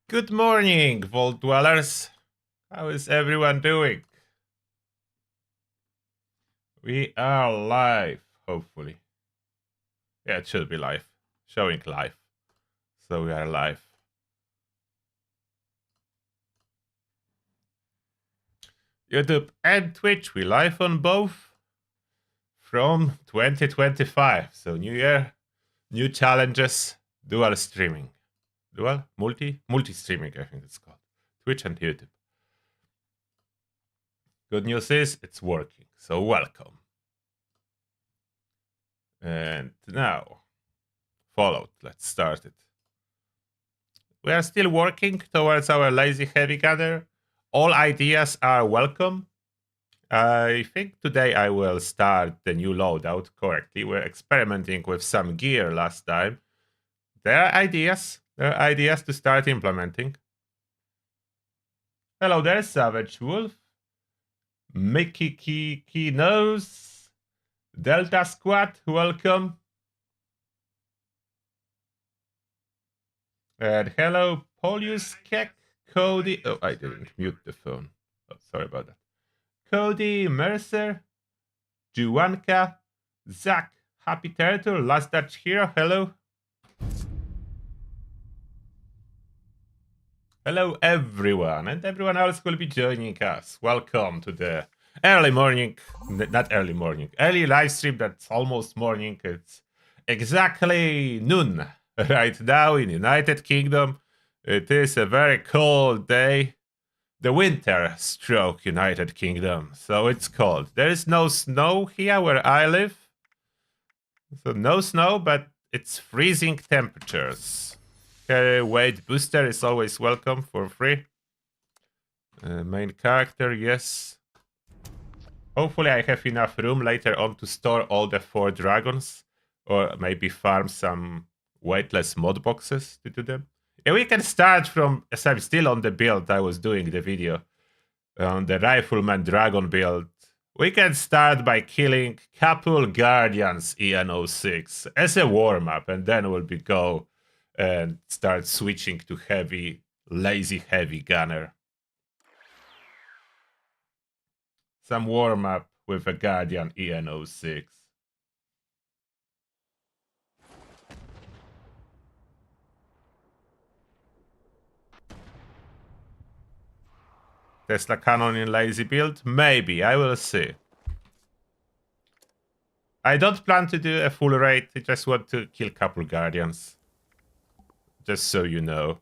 Good morning, Vault Dwellers. How is everyone doing? We are live, hopefully. Yeah, it should be live. Showing live. So we are live. YouTube and Twitch, we live on both from 2025. So new year, new challenges, dual streaming. Dual? Multi-streaming, I think it's called. Twitch and YouTube. Good news is it's working, so welcome. And now, Fallout, let's start it. We are still working towards our lazy heavy gunner. All ideas are welcome. I think today I will start the new loadout correctly. We're experimenting with some gear last time. There are ideas. There are ideas to start implementing. Hello there, Savage Wolf. Mickey Key Nose. Delta Squad, welcome. And hello, Polius Kek, Cody. Oh, I didn't mute the phone. Oh, sorry about that. Cody, Mercer, Juanka, Zach, Happy Turtle, Last Dutch Hero, hello. Hello, everyone, and everyone else will be joining us. Welcome to the early morning, not early morning, early live stream that's almost morning. It's exactly noon right now in United Kingdom. It is a very cold day. The winter stroke United Kingdom, so it's cold. There is no snow here where I live. So no snow, but it's freezing temperatures. Carry weight booster is always welcome for free. Main character, yes. Hopefully I have enough room later on to store all the 4 dragons. Or maybe farm some weightless mod boxes to do them. Yeah, we can start from, as I'm still on the build I was doing the video. On the Rifleman Dragon build. We can start by killing couple Guardians EN06 as a warm-up, and then we'll go and start switching to lazy heavy gunner. Some warm-up with a Guardian EN06. Tesla Cannon in lazy build? Maybe, I will see. I don't plan to do a full raid, I just want to kill couple Guardians. Just so you know.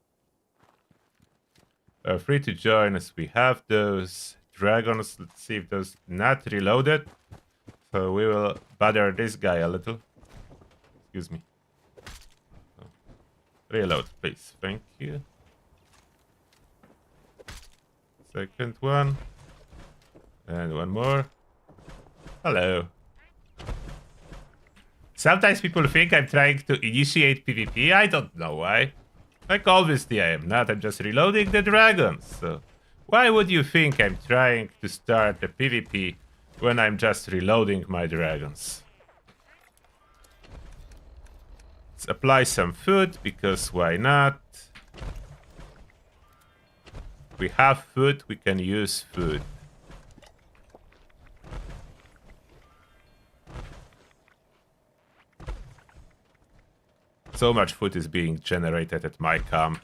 Free to join as we have those dragons. Let's see if those not reloaded. So we will bother this guy a little. Excuse me. Reload, please. Thank you. Second one. And one more. Hello. Sometimes people think I'm trying to initiate PvP. I don't know why. Like, obviously I am not. I'm just reloading the dragons. So why would you think I'm trying to start a PvP when I'm just reloading my dragons? Let's apply some food, because why not? We have food, we can use food. So much food is being generated at my camp.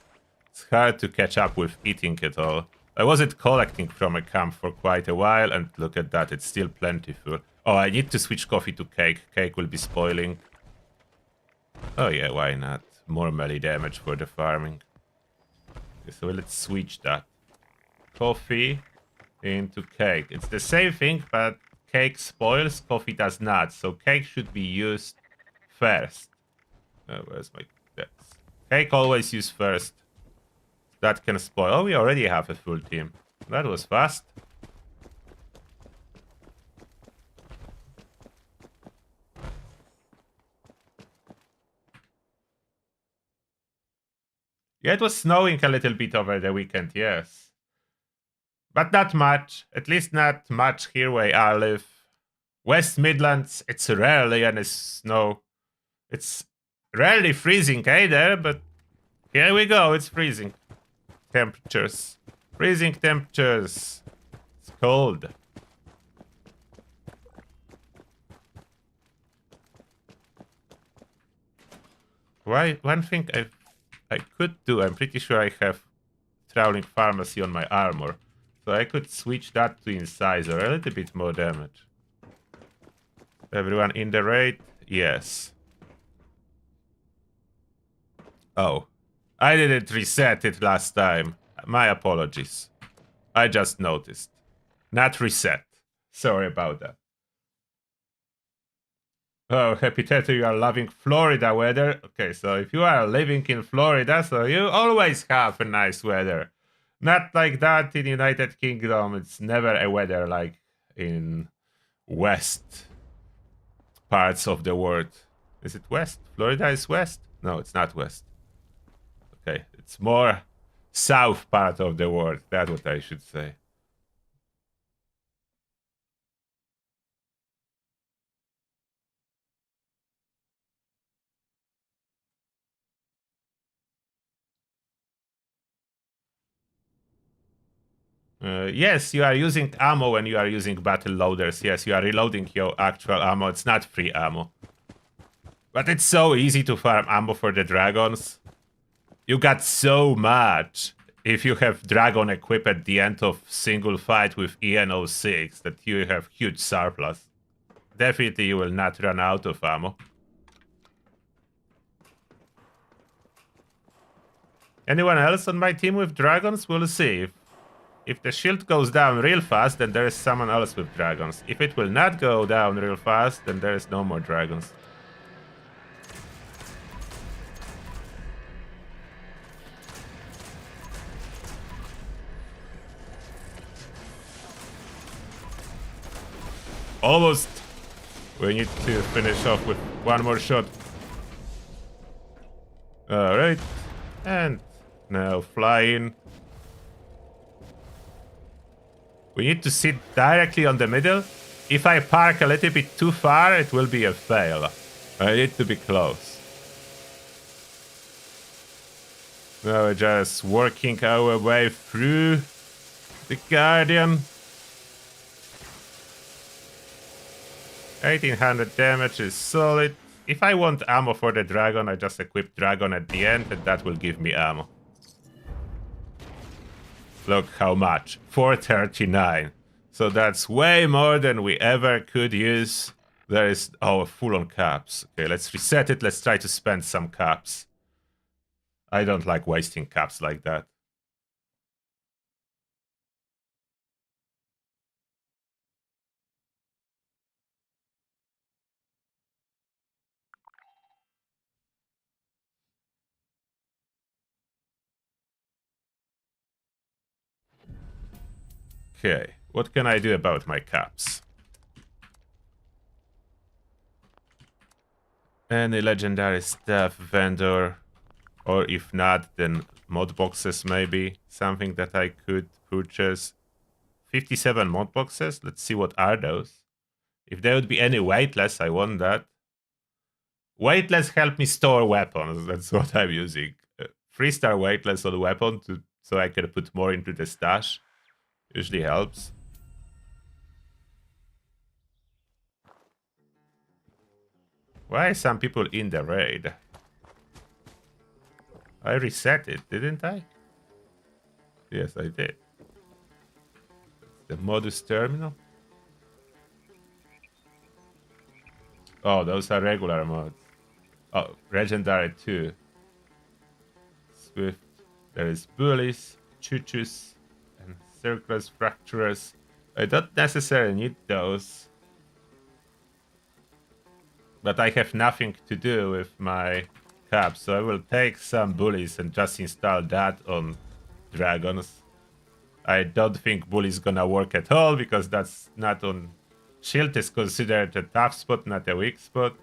It's hard to catch up with eating it all. I wasn't collecting from a camp for quite a while, and look at that, it's still plentiful. Oh, I need to switch coffee to cake. Cake will be spoiling. Oh yeah, why not? More melee damage for the farming. Okay, so let's switch that. Coffee into cake. It's the same thing, but cake spoils, coffee does not. So cake should be used first. Where's my... That's... Cake always use first. That can spoil. Oh, we already have a full team. That was fast. Yeah, it was snowing a little bit over the weekend, yes. But not much. At least not much here where I live. West Midlands, it's rarely any snow. It's rarely freezing either, but here we go, it's freezing. temperatures. Freezing temperatures. It's cold. Why? One thing I could do, I'm pretty sure I have Traveling Pharmacy on my armor. So I could switch that to Incisor, a little bit more damage. Everyone in the raid? Yes. Oh. I didn't reset it last time. My apologies. I just noticed. Not reset. Sorry about that. Oh, Happy Tattoo, you are loving Florida weather. Okay, so if you are living in Florida, so you always have a nice weather. Not like that in United Kingdom. It's never a weather like in west parts of the world. Is it west? Florida is west? No, it's not west. Okay, it's more south part of the world. That's what I should say. Yes, you are using ammo when you are using battle loaders. Yes, you are reloading your actual ammo. It's not free ammo. But it's so easy to farm ammo for the dragons. You got so much if you have dragon equip at the end of single fight with EN06 that you have huge surplus. Definitely you will not run out of ammo. Anyone else on my team with dragons? We'll see. If the shield goes down real fast, then there is someone else with dragons. If it will not go down real fast, then there is no more dragons. Almost. We need to finish off with one more shot. Alright. And now flying. We need to sit directly on the middle. If I park a little bit too far, it will be a fail. I need to be close. Now we're just working our way through the Guardian. 1800 damage is solid. If I want ammo for the dragon, I just equip dragon at the end and that will give me ammo. Look how much. 439. So that's way more than we ever could use. There is... Oh, full on caps. Okay, let's reset it. Let's try to spend some caps. I don't like wasting caps like that. Okay, what can I do about my caps? Any legendary stuff vendor, or if not, then mod boxes maybe. Something that I could purchase. 57 mod boxes. Let's see what are those. If there would be any weightless, I want that. Weightless help me store weapons. That's what I'm using. 3-star weightless on the weapon so I can put more into the stash. Usually helps. Why are some people in the raid? I reset it, didn't I? Yes, I did. The modus terminal. Oh, those are regular mods. Oh, legendary too. Swift. There is bullies, choo-choos, and circlers, fracturers. I don't necessarily need those. But I have nothing to do with my cap, so I will take some bullies and just install that on dragons. I don't think bullies gonna work at all because that's not on... Shield is considered a tough spot, not a weak spot.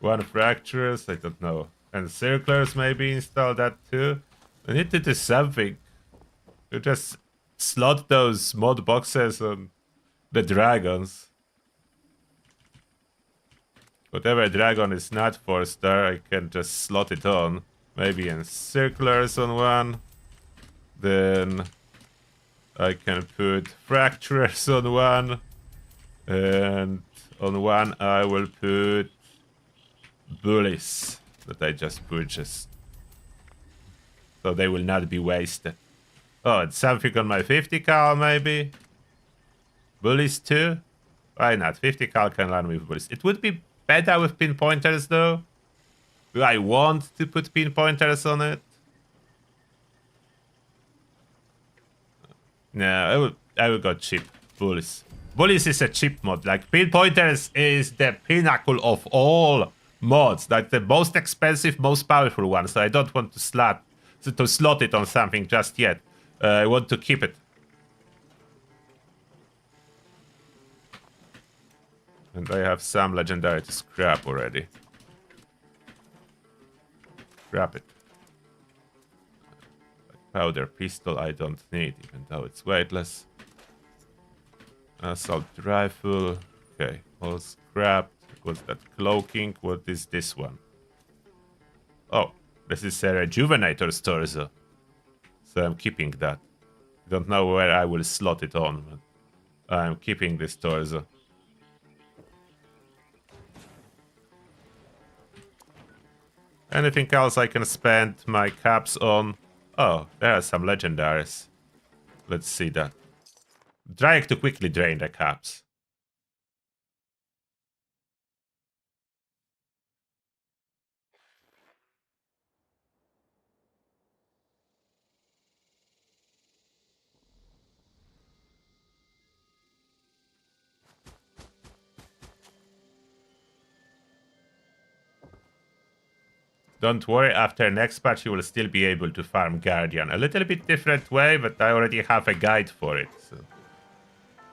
One fractures, I don't know. And circlers maybe install that too. I need to do something. You just slot those mod boxes on the dragons. Whatever dragon is not 4-star, I can just slot it on. Maybe encirclers on one. Then I can put fracturers on one. And on one I will put bullies that I just purchased. So they will not be wasted. Oh, it's something on my 50 cal maybe? Bullies too? Why not? 50 cal can run with bullies. It would be better with pinpointers though. Do I want to put pinpointers on it? No, I will go cheap. Bullies. Bullies is a cheap mod. Like, pinpointers is the pinnacle of all mods. Like, the most expensive, most powerful one. So I don't want to slot it on something just yet. I want to keep it. And I have some legendary to scrap already. Scrap it. Powder pistol I don't need, even though it's weightless. Assault rifle. Okay, all scrapped. What's that? Cloaking. What is this one? Oh, this is a Rejuvenator's torso. So I'm keeping that. Don't know where I will slot it on, but I'm keeping this torso. Anything else I can spend my caps on? Oh, there are some legendaries. Let's see that. Trying to quickly drain the caps. Don't worry, after next patch you will still be able to farm Guardian. A little bit different way, but I already have a guide for it. So.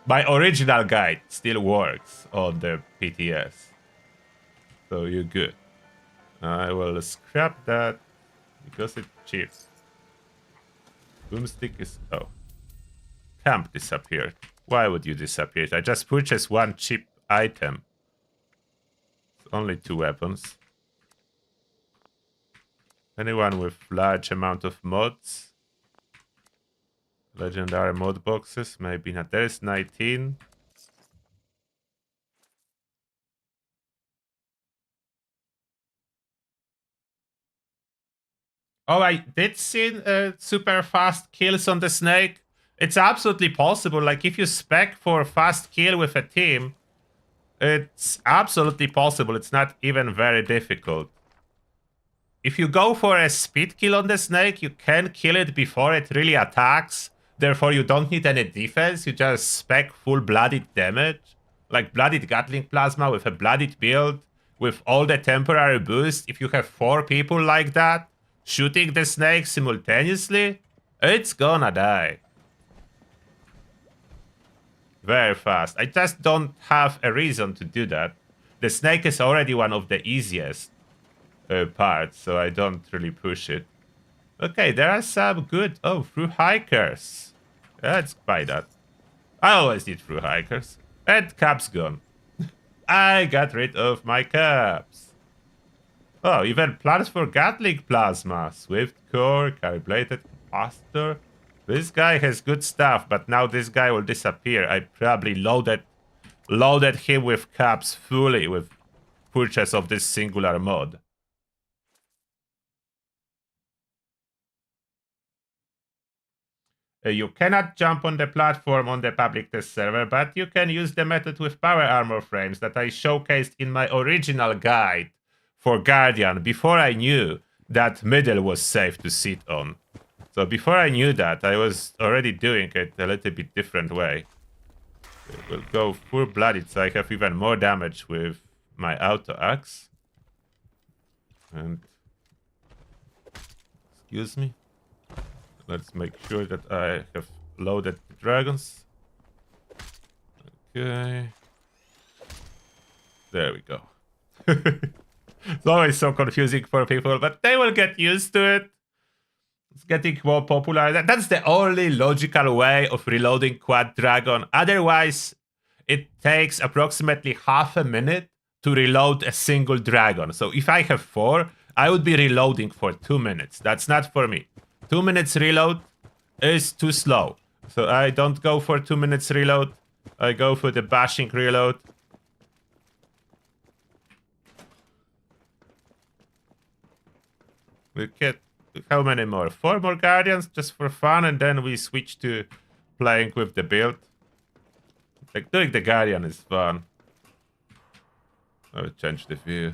My original guide still works on the PTS. So you're good. I will scrap that because it's cheap. Boomstick is... oh. Camp disappeared. Why would you disappear? I just purchased one cheap item. It's only 2 weapons. Anyone with large amount of mods? Legendary mod boxes? Maybe not. There's 19. Oh, I did see super fast kills on the snake. It's absolutely possible. Like, if you spec for fast kill with a team, it's absolutely possible. It's not even very difficult. If you go for a speed kill on the snake, you can kill it before it really attacks. Therefore, you don't need any defense. You just spec full-blooded damage. Like blooded Gatling Plasma with a blooded build, with all the temporary boost. If you have 4 people like that, shooting the snake simultaneously, it's gonna die. Very fast. I just don't have a reason to do that. The snake is already one of the easiest parts, so I don't really push it. Okay, there are some good... oh, through hikers. Let's buy that. I always need through hikers. And caps gone. I got rid of my caps. Oh, even plans for Gatling Plasma. Swift Core, Calibrated Capacitor. This guy has good stuff, but now this guy will disappear. I probably loaded him with caps fully with purchase of this singular mod. You cannot jump on the platform on the public test server, but you can use the method with power armor frames that I showcased in my original guide for Guardian before I knew that middle was safe to sit on. So before I knew that, I was already doing it a little bit different way. It will go full-blooded, so I have even more damage with my auto axe. And... excuse me. Let's make sure that I have loaded the dragons. Okay. There we go. It's always so confusing for people, but they will get used to it. It's getting more popular. That's the only logical way of reloading Quad Dragon. Otherwise, it takes approximately half a minute to reload a single dragon. So if I have 4, I would be reloading for 2 minutes. That's not for me. 2 minutes reload is too slow. So I don't go for 2 minutes reload. I go for the bashing reload. We get how many more? 4 more Guardians just for fun, and then we switch to playing with the build. Like doing the Guardian is fun. I will change the view.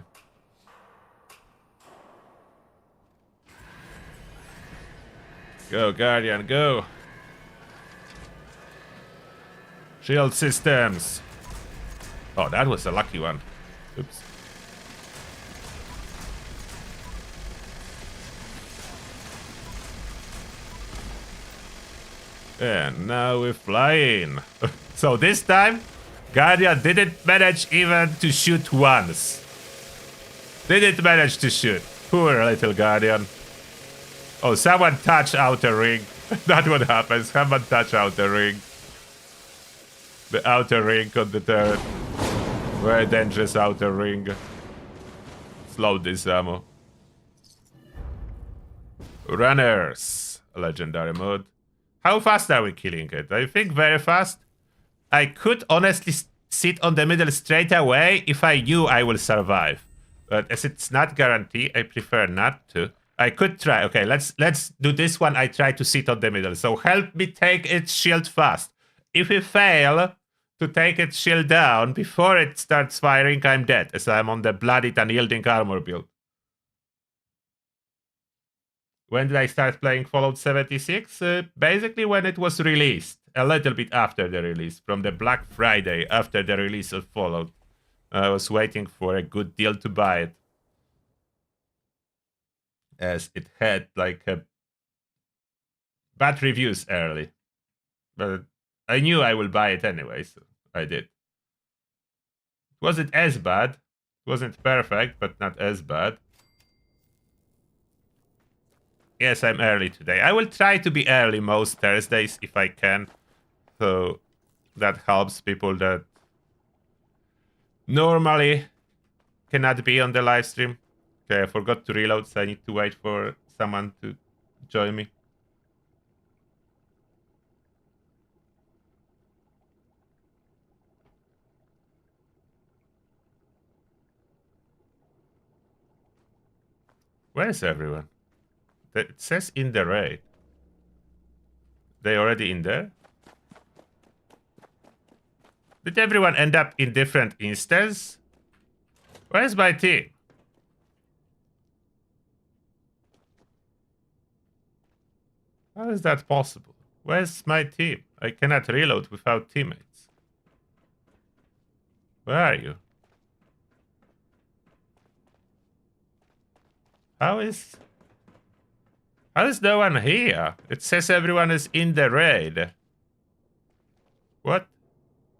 Go, Guardian, go! Shield systems! Oh, that was a lucky one. Oops. And now we're flying. So this time, Guardian didn't manage even to shoot once. Didn't manage to shoot. Poor little Guardian. Oh, someone touch outer ring. That's what happens. Someone touch outer ring. The outer ring on the turret. Very dangerous outer ring. Slow this ammo. Runners. Legendary mode. How fast are we killing it? I think very fast. I could honestly sit on the middle straight away if I knew I will survive. But as it's not guaranteed, I prefer not to. I could try. Okay, let's do this one. I try to sit on the middle. So help me take its shield fast. If we fail to take its shield down before it starts firing, I'm dead, as I'm on the bloodied unyielding armor build. When did I start playing Fallout 76? Basically when it was released. A little bit after the release. From the Black Friday after the release of Fallout. I was waiting for a good deal to buy it. As it had like bad reviews early. But I knew I will buy it anyway, so I did. It wasn't as bad. It wasn't perfect, but not as bad. Yes, I'm early today. I will try to be early most Thursdays if I can. So that helps people that normally cannot be on the live stream. Okay, I forgot to reload, so I need to wait for someone to join me. Where is everyone? It says in the raid. They already in there? Did everyone end up in different instances? Where's my team? How is that possible? Where's my team? I cannot reload without teammates. Where are you? How is no one here? It says everyone is in the raid. What?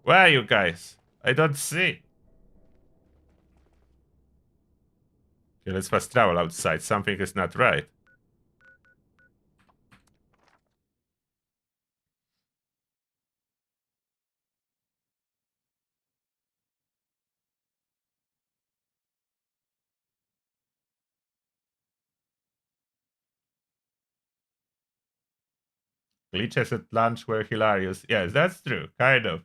Where are you guys? I don't see. Okay, let's fast travel outside. Something is not right. Glitches at launch were hilarious. Yes, that's true. Kind of.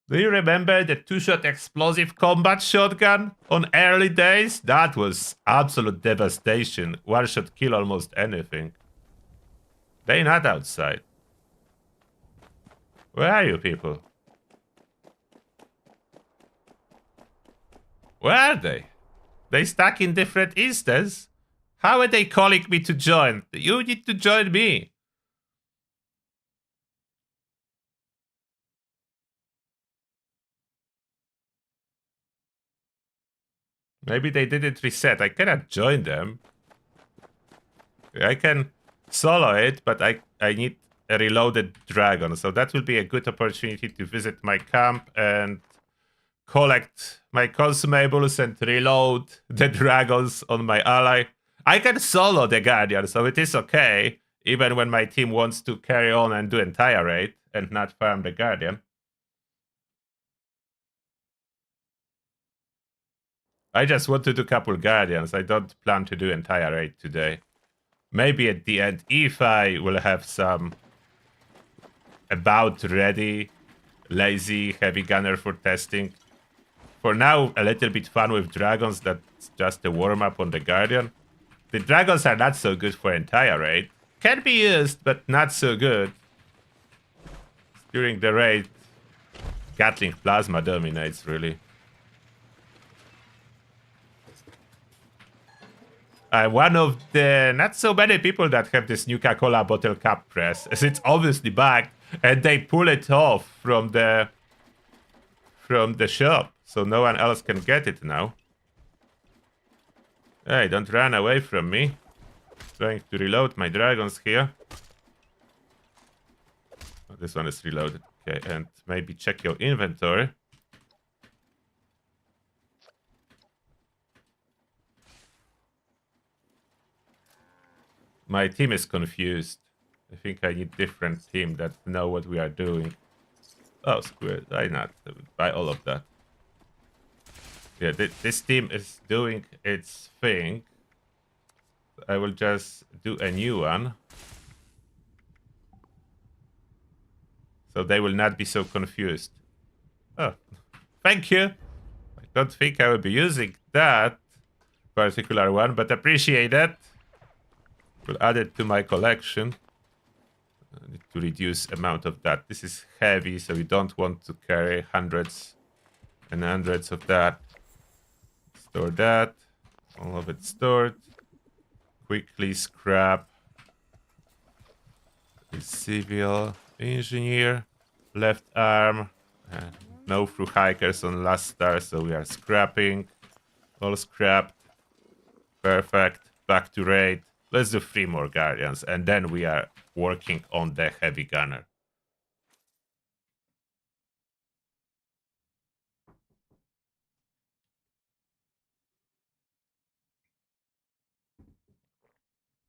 Do you remember the two-shot explosive combat shotgun on early days? That was absolute devastation. One shot kill almost anything. They're not outside. Where are you people? Where are they? They stuck in different instances? How are they calling me to join? You need to join me. Maybe they didn't reset. I cannot join them. I can solo it, but I need a reloaded dragon. So that will be a good opportunity to visit my camp and collect my consumables and reload the dragons on my ally. I can solo the Guardian, so it is okay, even when my team wants to carry on and do entire raid and not farm the Guardian. I just want to do couple Guardians. I don't plan to do entire raid today. Maybe at the end, if I will have some about ready, lazy heavy gunner for testing. For now, a little bit fun with dragons. That's just a warm-up on the Guardian. The dragons are not so good for entire raid. Can be used, but not so good. During the raid, Gatling Plasma dominates, really. I'm one of the not so many people that have this Nuka-Cola bottle cap press, as it's obviously back, and they pull it off from the shop, so no one else can get it now. Hey, don't run away from me. Trying to reload my dragons here. Oh, this one is reloaded. Okay, and maybe check your inventory. My team is confused. I think I need different team that know what we are doing. Oh, screw it. Why not? Buy all of that. Yeah, this team is doing its thing. I will just do a new one. So they will not be so confused. Oh, thank you. I don't think I will be using that particular one, but appreciate it. Will add it to my collection. I need to reduce amount of that. This is heavy, so you don't want to carry hundreds and hundreds of that. Store that. All of it stored. Quickly scrap. Civil engineer. Left arm. No through hikers on last star, so we are scrapping. All scrapped. Perfect. Back to raid. Let's do 3 more guardians, and then we are working on the heavy gunner.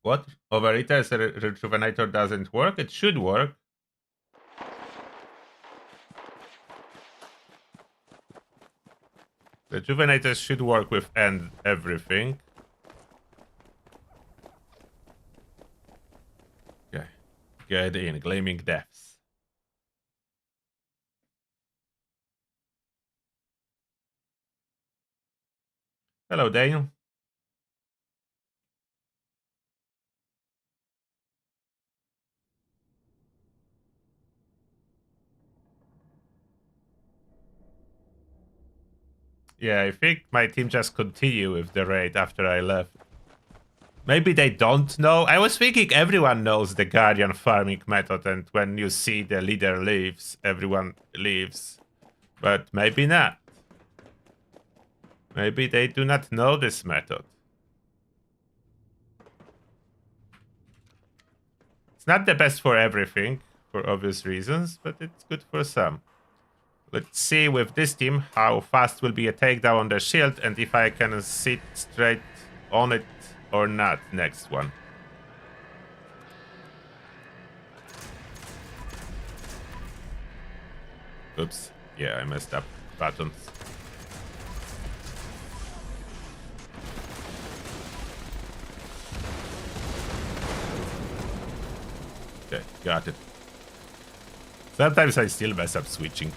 What? Overeater's rejuvenator doesn't work? It should work. Rejuvenators should work with end everything. Okay. Get in, Gleaming Depths. Hello, Daniel. Yeah, I think my team just continue with the raid after I left. Maybe they don't know. I was thinking everyone knows the Guardian farming method, and when you see the leader leaves, everyone leaves. But maybe not. Maybe they do not know this method. It's not the best for everything, for obvious reasons, but it's good for some. Let's see with this team how fast will be a takedown on the shield, and if I can sit straight on it or not next one. Oops. Yeah, I messed up buttons. Okay, got it. Sometimes I still mess up switching.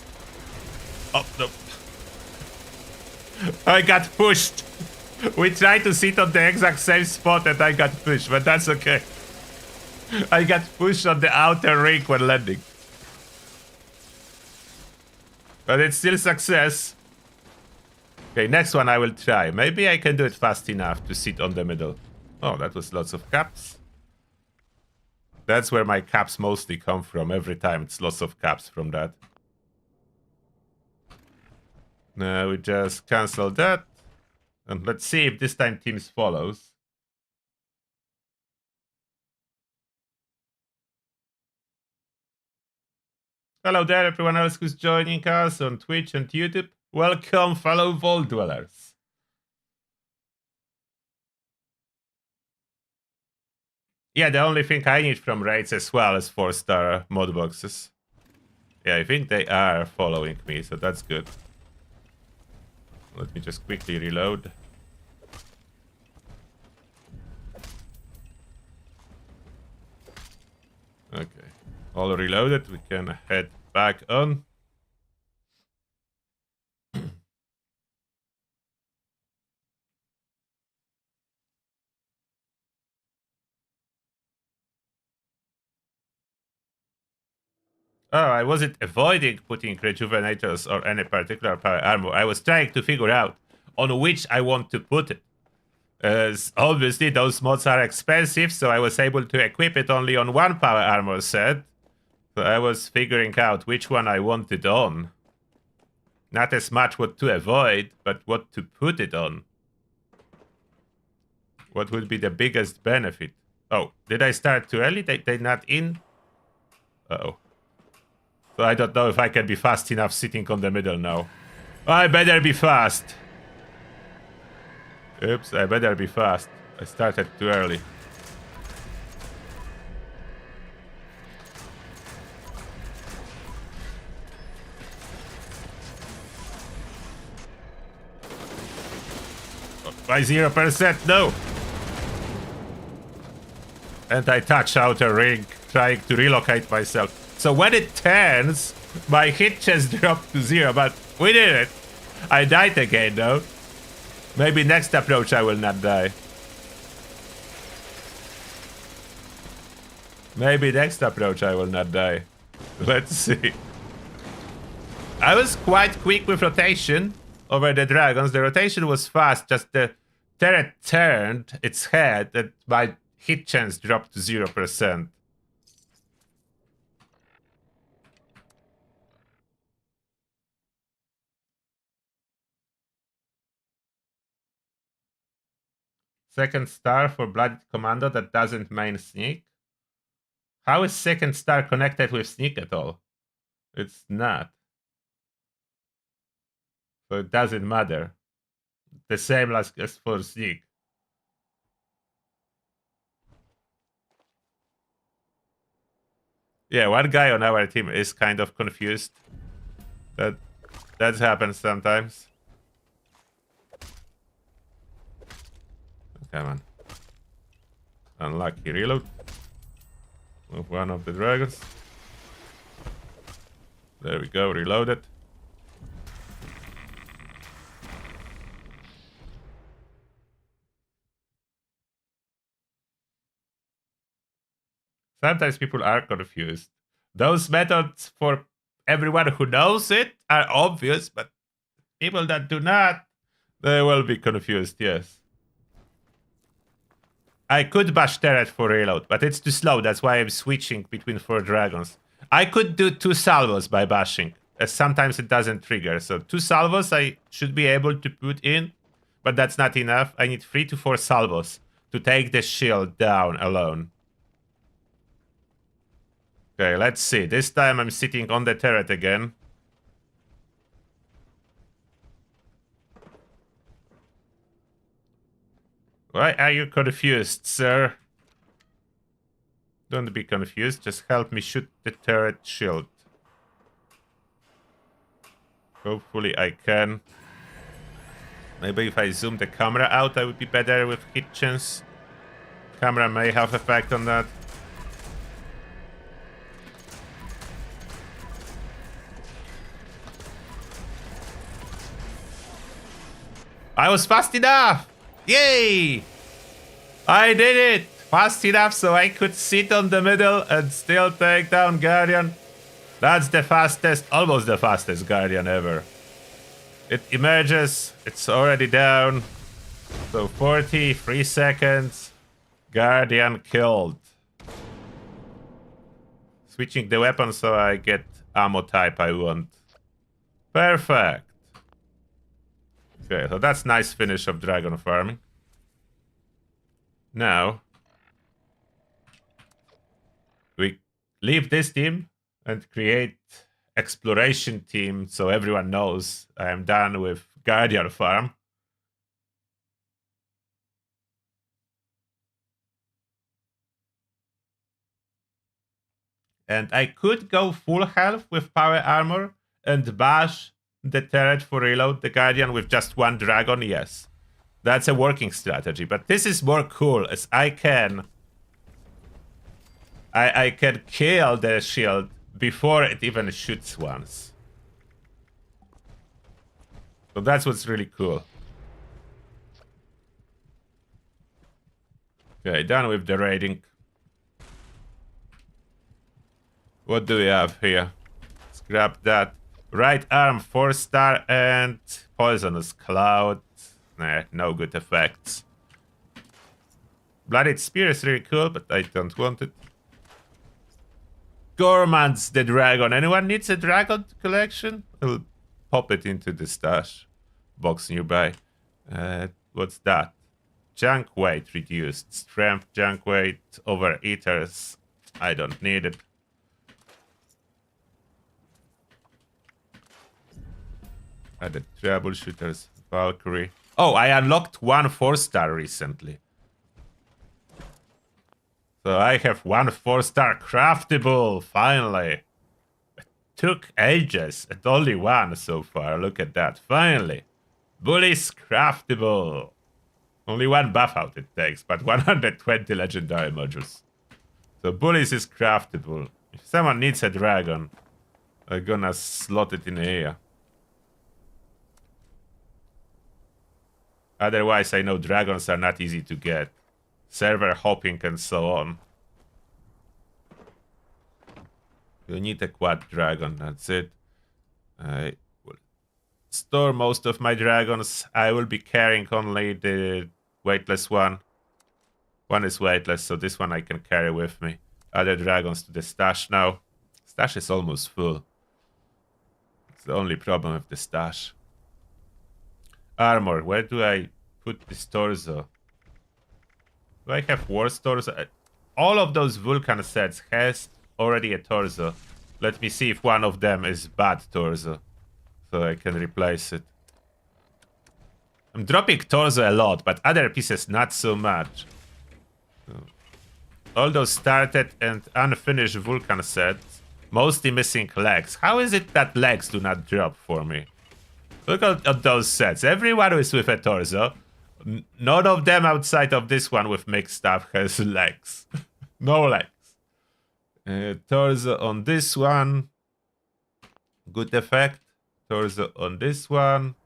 Oh, no. I got pushed. We tried to sit on the exact same spot and I got pushed, but that's okay. I got pushed on the outer ring when landing. But it's still success. Okay, next one I will try. Maybe I can do it fast enough to sit on the middle. Oh, that was lots of caps. That's where my caps mostly come from. Every time it's lots of caps from that. Now we just cancel that. And let's see if this time Teams follows. Hello there, everyone else who's joining us on Twitch and YouTube. Welcome, fellow Vault Dwellers. Yeah, the only thing I need from raids as well is 4-star mod boxes. Yeah, I think they are following me, so that's good. Let me just quickly reload. Okay. All reloaded. We can head back on. Oh, I wasn't avoiding putting rejuvenators or any particular power armor. I was trying to figure out on which I want to put it. As obviously those mods are expensive, so I was able to equip it only on one power armor set. So I was figuring out which one I wanted on. Not as much what to avoid, but what to put it on. What would be the biggest benefit? Oh, did I start too early? They're not in? Uh-oh. So I don't know if I can be fast enough sitting on the middle now. I better be fast. Oops, I better be fast. I started too early. By 0%, no! And I touch outer ring, trying to relocate myself. So when it turns, my hit chance dropped to 0, but we did it. I died again, though. Maybe next approach I will not die. Maybe next approach I will not die. Let's see. I was quite quick with rotation over the dragons. The rotation was fast, just the turret turned its head and my hit chance dropped to 0%. Second star for Blooded Commando that doesn't main sneak. How is second star connected with sneak at all? It's not. So it doesn't matter. The same as for sneak. Yeah, one guy on our team is kind of confused. That happens sometimes. Come on. Unlucky reload. Of one of the dragons. There we go, reloaded. Sometimes people are confused. Those methods for everyone who knows it are obvious, but people that do not, they will be confused, yes. I could bash turret for reload, but it's too slow. That's why I'm switching between 4 dragons. I could do 2 salvos by bashing, as sometimes it doesn't trigger. So 2 salvos I should be able to put in, but that's not enough. I need 3 to 4 salvos to take the shield down alone. Okay, let's see. This time I'm sitting on the turret again. Why are you confused, sir? Don't be confused. Just help me shoot the turret shield. Hopefully I can. Maybe if I zoom the camera out, I would be better with hit chance. Camera may have effect on that. I was fast enough! Yay! I did it! Fast enough so I could sit on the middle and still take down Guardian. That's the fastest, almost the fastest Guardian ever. It emerges, it's already down. So 43 seconds. Guardian killed. Switching the weapon so I get ammo type I want. Perfect. Okay, so that's nice finish of dragon farming. Now, we leave this team and create exploration team so everyone knows I am done with Guardian farm. And I could go full health with power armor and bash the turret for reload the Guardian with just 1 dragon, yes. That's a working strategy, but this is more cool as I can I can kill the shield before it even shoots once. So that's what's really cool. Okay, done with the raiding. What do we have here? Let's grab that. Right arm 4-star and poisonous cloud. Nah, no good effects. Blooded spear is really cool, but I don't want it. Gormand's the dragon. Anyone needs a dragon collection? I'll pop it into the stash box nearby. What's that? Junk weight reduced. Strength, junk weight, overeaters. I don't need it. Added troubleshooters, Valkyrie. Oh, I unlocked 1 4-star recently. So I have 1 4-star craftable, finally. It took ages, and only 1 so far, look at that, finally. Bully's craftable. Only 1 buff out it takes, but 120 legendary modules. So Bully's is craftable. If someone needs a dragon, I'm gonna slot it in here. Otherwise, I know dragons are not easy to get. Server hopping and so on. You need a quad dragon, that's it. I will store most of my dragons. I will be carrying only the weightless one. One is weightless, so this one I can carry with me. Other dragons to the stash now. Stash is almost full. It's the only problem with the stash. Armor, where do I put this torso? Do I have worse torso? All of those Vulcan sets has already a torso. Let me see if one of them is bad torso, so I can replace it. I'm dropping torso a lot, but other pieces not so much. All those started and unfinished Vulcan sets, mostly missing legs. How is it that legs do not drop for me? Look at those sets. Everyone is with a torso. None of them outside of this one with mixed stuff has legs. No legs. Torso on this one. Good effect. Torso on this one.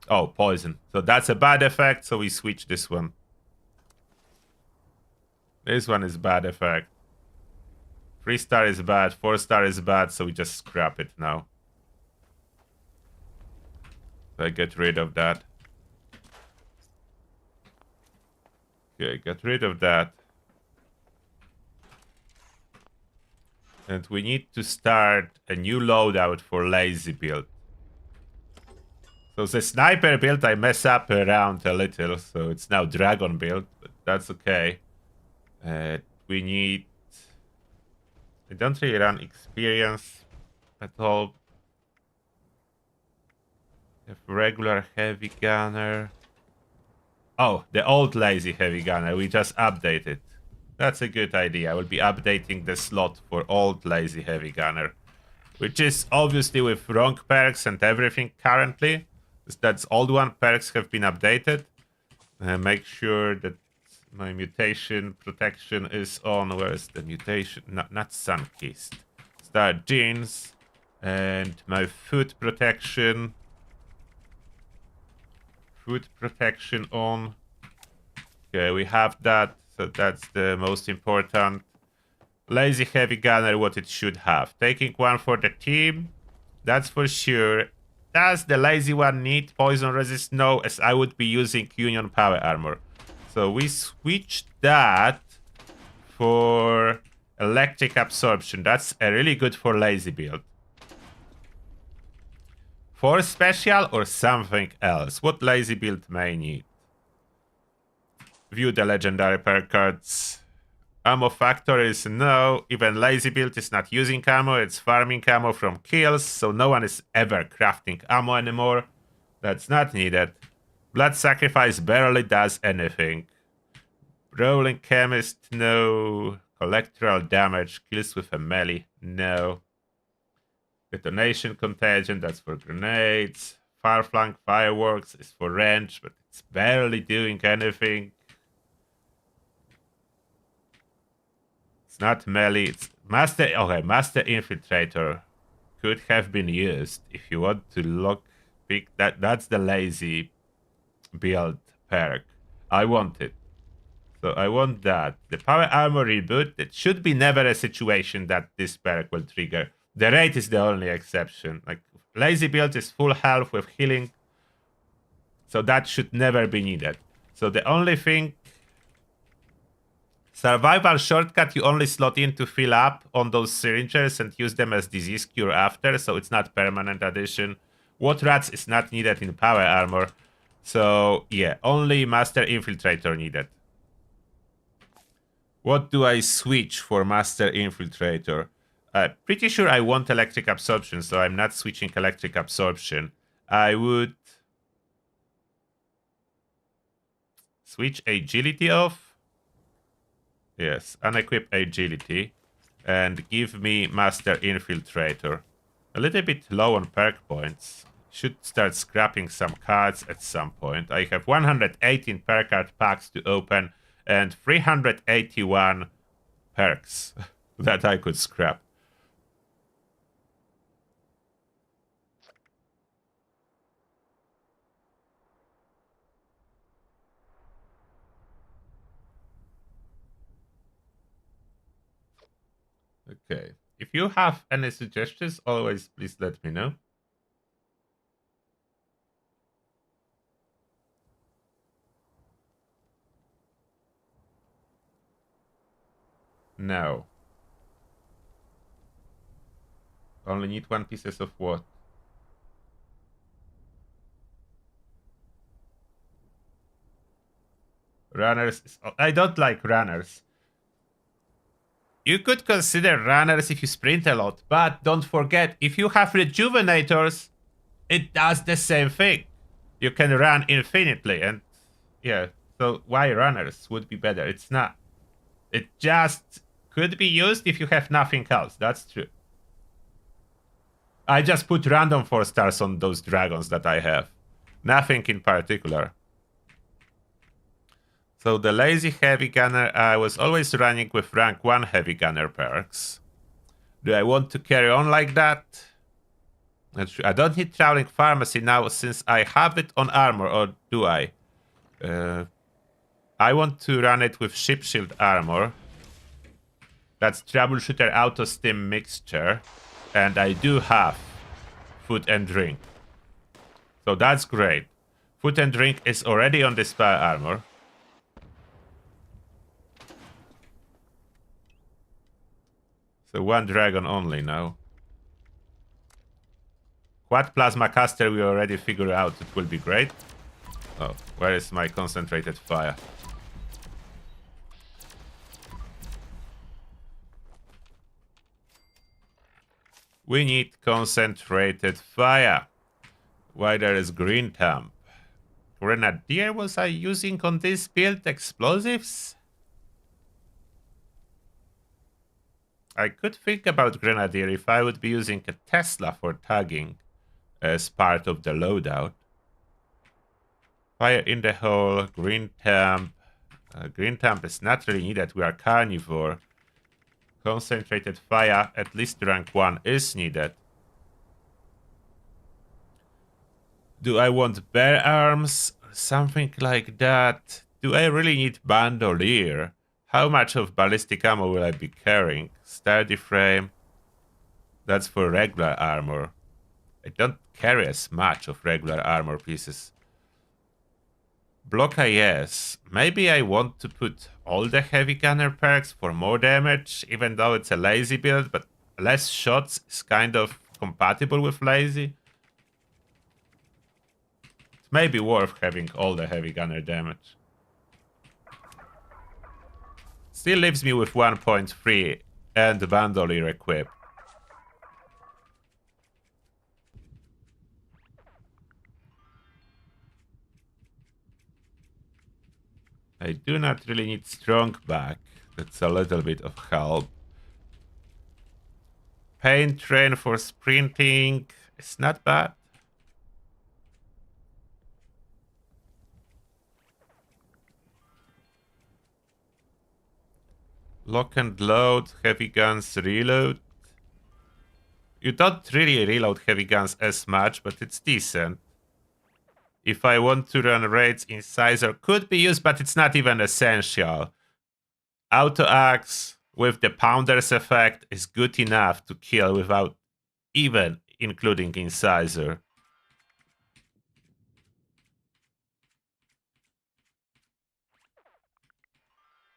Oh, poison. So that's a bad effect, so we switch this one. This one is bad effect. 3-star is bad, 4-star is bad, so we just scrap it now. So I get rid of that. Okay, get rid of that. And we need to start a new loadout for lazy build. So the sniper build I mess up around a little, so it's now dragon build, but that's okay. We need... I don't really run experience at all. Have regular heavy gunner. Oh, the old lazy heavy gunner. We just updated. That's a good idea. I will be updating the slot for old lazy heavy gunner, which is obviously with wrong perks and everything currently. That's old one perks have been updated. Make sure that my mutation protection is on. Where is the mutation? Not Sunkist. Start jeans and my foot protection. Foot protection on. Okay, we have that. So that's the most important. Lazy heavy gunner, what it should have. Taking 1 for the team. That's for sure. Does the lazy one need poison resist? No, as I would be using Union power armor. So we switched that for electric absorption. That's a really good for lazy build. For special or something else? What lazy build may need? View the legendary perk cards. Ammo factories, no. Even lazy build is not using ammo. It's farming ammo from kills, so no one is ever crafting ammo anymore. That's not needed. Blood sacrifice barely does anything. Rolling chemist, no. Collateral damage, kills with a melee, no. Detonation contagion, that's for grenades. Far flank fireworks is for range, but it's barely doing anything. It's not melee. It's Master. Okay, Master Infiltrator could have been used if you want to pick that. That's the lazy build perk. I want it. So I want that. The power armor reboot. It should be never a situation that this perk will trigger. The rate is the only exception. Like lazy build is full health with healing. So that should never be needed. So the only thing, survival shortcut, you only slot in to fill up on those syringes and use them as disease cure after, so it's not permanent addition. Water rats is not needed in power armor. So yeah, only Master Infiltrator needed. What do I switch for Master Infiltrator? Pretty sure I want electric absorption, so I'm not switching electric absorption. I would switch agility off. Yes, unequip agility and give me Master Infiltrator. A little bit low on perk points. Should start scrapping some cards at some point. I have 118 perk card packs to open and 381 perks that I could scrap. Okay. If you have any suggestions, always please let me know. No. Only need one pieces of what? Runners. I don't like runners. You could consider runners if you sprint a lot, but don't forget, if you have rejuvenators, it does the same thing. You can run infinitely, and yeah, so why runners would be better? It's not. It just could be used if you have nothing else. That's true. I just put random 4 stars on those dragons that I have. Nothing in particular. So the lazy heavy gunner, I was always running with rank 1 heavy gunner perks. Do I want to carry on like that? I don't need traveling pharmacy now since I have it on armor, or do I? I want to run it with ship shield armor. That's troubleshooter auto stim mixture. And I do have food and drink. So that's great. Food and drink is already on this power armor. So 1 dragon only now. Quad plasma caster we already figured out it will be great. Oh, where is my concentrated fire? We need concentrated fire. Why there is green thumb? Grenadier was I using on this build explosives? I could think about Grenadier if I would be using a Tesla for tagging as part of the loadout. Fire in the hole, green thumb. Green thumb is not really needed, we are carnivore. Concentrated fire, at least rank 1 is needed. Do I want bear arms? Something like that. Do I really need bandolier? How much of ballistic ammo will I be carrying? Sturdy frame. That's for regular armor. I don't carry as much of regular armor pieces. Block IS. Maybe I want to put all the heavy gunner perks for more damage, even though it's a lazy build, but less shots is kind of compatible with lazy. It may be worth having all the heavy gunner damage. Still leaves me with 1.3 and the bandolier equipped. I do not really need strong back. That's a little bit of help. Pain train for sprinting. It's not bad. Lock and load, heavy guns, reload. You don't really reload heavy guns as much, but it's decent. If I want to run raids, Incisor could be used, but it's not even essential. Auto axe with the Pounder's effect is good enough to kill without even including Incisor.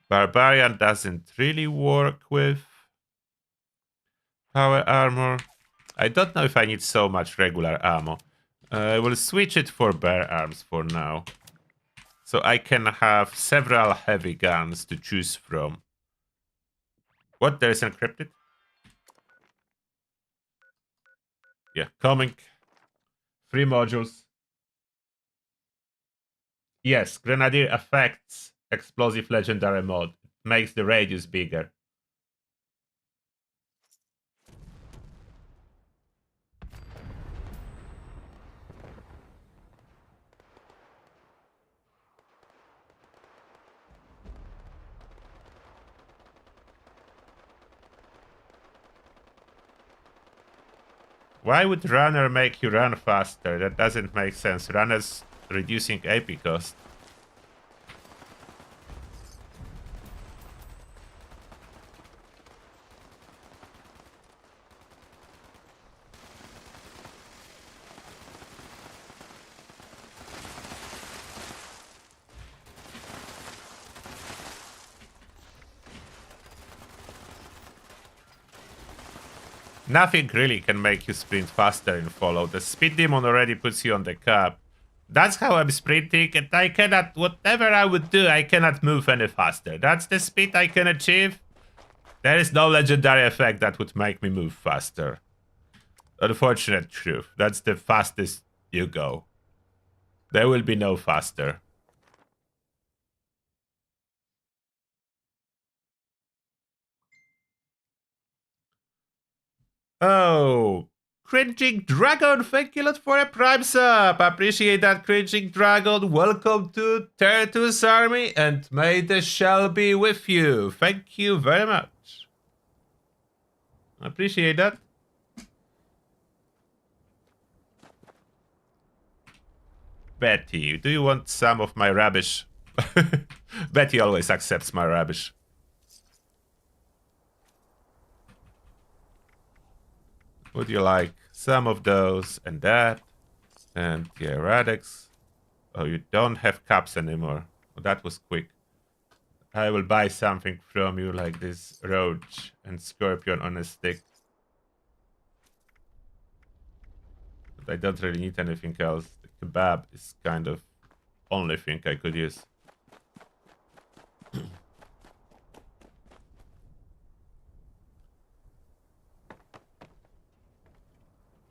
Barbarian doesn't really work with power armor. I don't know if I need so much regular ammo. I will switch it for bear arms for now. So I can have several heavy guns to choose from. What? There is encrypted? Yeah, coming. 3 modules. Yes, Grenadier affects explosive legendary mode. It makes the radius bigger. Why would runner make you run faster? That doesn't make sense. Runner's reducing AP cost. Nothing really can make you sprint faster in Fallout. The speed demon already puts you on the cap. That's how I'm sprinting, and I cannot, whatever I would do, I cannot move any faster. That's the speed I can achieve. There is no legendary effect that would make me move faster. Unfortunate truth. That's the fastest you go. There will be no faster. Oh, Cringing Dragon, thank you a lot for a Prime sub. Appreciate that, Cringing Dragon. Welcome to Tertus Army, and may the shell be with you. Thank you very much. Appreciate that. Betty, do you want some of my rubbish? Betty always accepts my rubbish. Would you like some of those and that? And yeah, Radix. Oh, you don't have cups anymore. Oh, that was quick. I will buy something from you like this roach and scorpion on a stick. But I don't really need anything else. The kebab is kind of only thing I could use.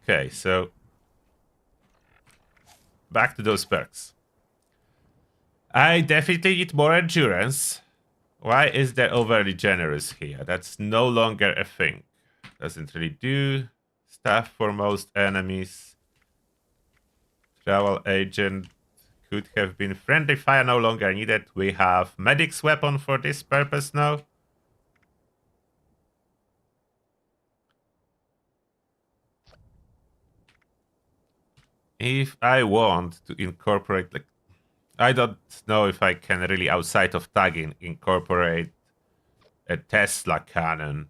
Okay, so back to those perks. I definitely need more endurance. Why is that overly generous here? That's no longer a thing. Doesn't really do stuff for most enemies. Travel agent could have been friendly fire, no longer needed. We have medic's weapon for this purpose now. If I want to incorporate, like, I don't know if I can really, outside of tagging, incorporate a Tesla cannon.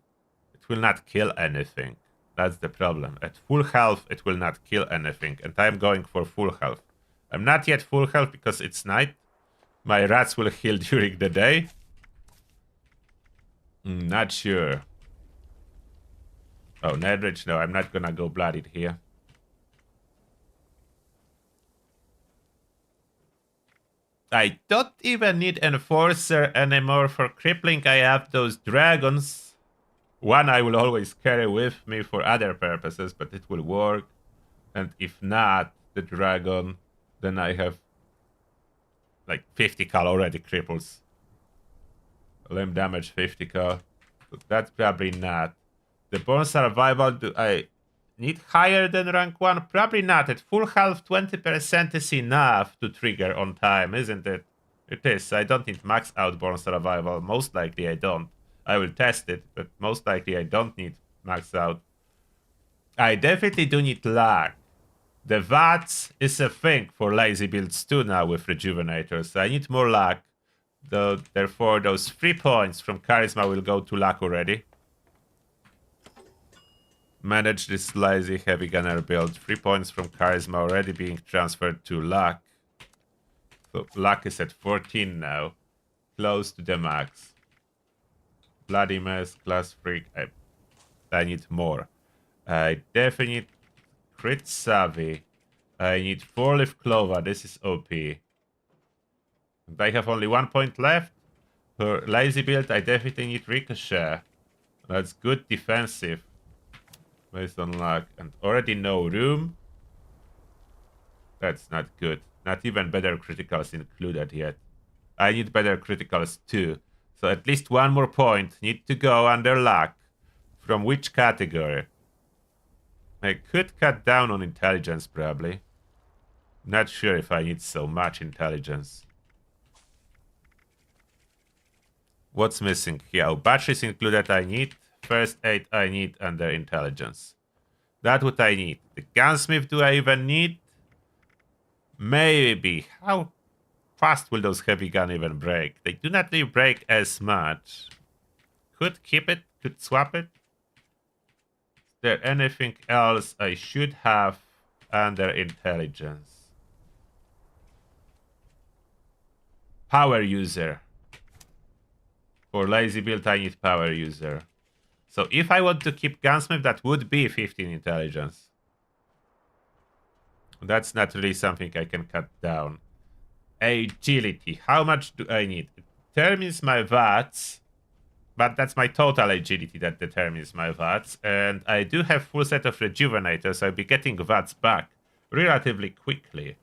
It will not kill anything. That's the problem. At full health, it will not kill anything, and I'm going for full health. I'm not yet full health because it's night. My rats will heal during the day. Not sure. Oh, Nedridge, no, I'm not gonna go bloodied here. I don't even need Enforcer anymore for crippling. I have those dragons. One I will always carry with me for other purposes, but it will work. And if not, the dragon, then I have like 50k already cripples. Limb damage 50k. So that's probably not. The Born Survival, do I need higher than rank 1? Probably not. At full health, 20% is enough to trigger on time, isn't it? It is. I don't need max out Born Survival. Most likely I don't. I will test it, but most likely I don't need max out. I definitely do need luck. The VATS is a thing for lazy builds too now with Rejuvenators. So I need more luck. Therefore, those 3 points from Charisma will go to luck already. Manage this lazy heavy gunner build. 3 points from Charisma already being transferred to luck. So luck is at 14 now. Close to the max. Bloody Mess, Class Freak. I need more. I definitely need Crit Savvy. I need 4-Leaf Clover. This is OP. And I have only 1 point left. For lazy build, I definitely need Ricochet. That's good defensive. Based on luck. And already no room. That's not good. Not even better criticals included yet. I need better criticals too. So at least 1 more point need to go under luck. From which category? I could cut down on intelligence probably. Not sure if I need so much intelligence. What's missing here? Oh, batteries included I need. First aid I need under intelligence. That's what I need. The gunsmith do I even need? Maybe. How fast will those heavy gun even break? They do not really break as much. Could keep it, could swap it. Is there anything else I should have under intelligence? Power user. For lazy build I need power user. So if I want to keep gunsmith, that would be 15 intelligence. That's not really something I can cut down. Agility. How much do I need? It determines my VATS. But that's my total agility that determines my VATS. And I do have full set of rejuvenators, so I'll be getting VATS back relatively quickly.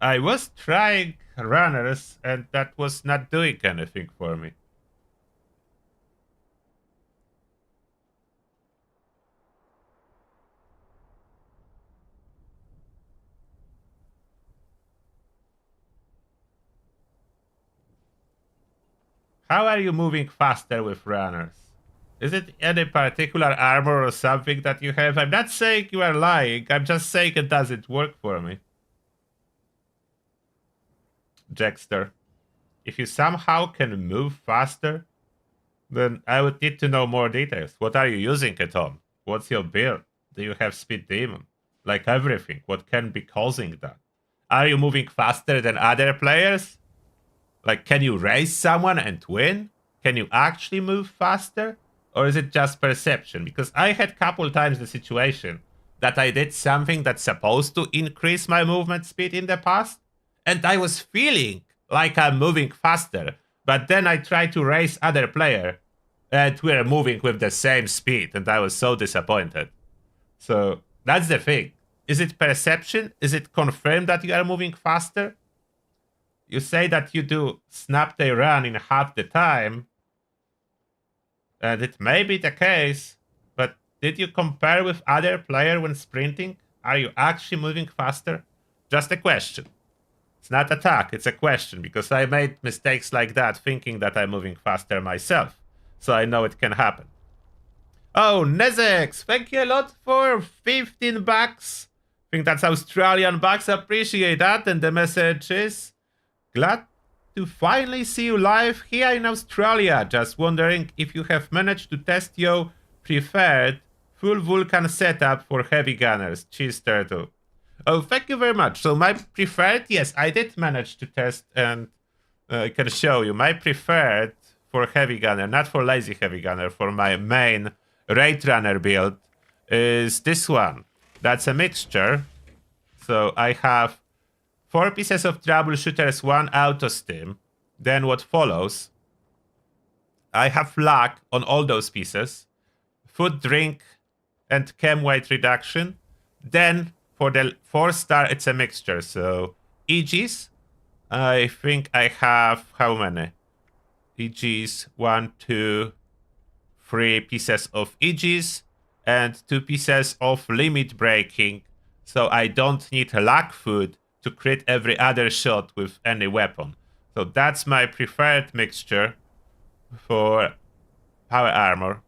I was trying runners, and that was not doing anything for me. How are you moving faster with runners? Is it any particular armor or something that you have? I'm not saying you are lying. I'm just saying it doesn't work for me. Jackster. If you somehow can move faster, then I would need to know more details. What are you using it on? What's your build? Do you have Speed Demon? Like everything, what can be causing that? Are you moving faster than other players? Like, can you race someone and win? Can you actually move faster? Or is it just perception? Because I had couple times the situation that I did something that's supposed to increase my movement speed in the past, and I was feeling like I'm moving faster, but then I tried to race other player, and we're moving with the same speed, and I was so disappointed. So that's the thing. Is it perception? Is it confirmed that you are moving faster? You say that you do snap they run in half the time, and it may be the case, but did you compare with other player when sprinting? Are you actually moving faster? Just a question. It's not attack, it's a question, because I made mistakes like that thinking that I'm moving faster myself. So I know it can happen. Oh, Nezex, thank you a lot for 15 bucks. I think that's Australian bucks, appreciate that. And the message is, glad to finally see you live here in Australia. Just wondering if you have managed to test your preferred full Vulcan setup for heavy gunners. Cheers, Turtle. Oh, thank you very much. So my preferred, yes, I did manage to test, and I can show you. My preferred for heavy gunner, not for lazy heavy gunner, for my main Raid Runner build is this one. That's a mixture. So I have 4 pieces of troubleshooters, 1 auto stim. Then what follows, I have luck on all those pieces, food, drink, and chem weight reduction. Then for the 4-star, it's a mixture. So EGs, I think I have how many? EGs, 1, 2, 3 pieces of EGs, and 2 pieces of limit breaking, so I don't need luck food to crit every other shot with any weapon. So that's my preferred mixture for power armor.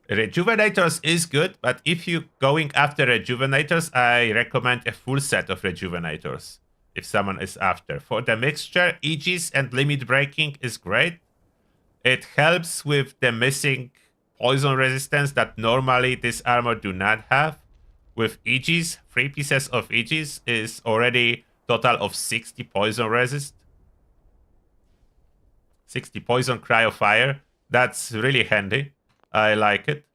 Rejuvenators is good, but if you're going after Rejuvenators, I recommend a full set of Rejuvenators if someone is after. For the mixture, EGs and limit breaking is great. It helps with the missing poison resistance that normally this armor do not have. With EGs, 3 pieces of EGs is already total of 60 poison resist. 60 poison cryo fire. That's really handy. I like it.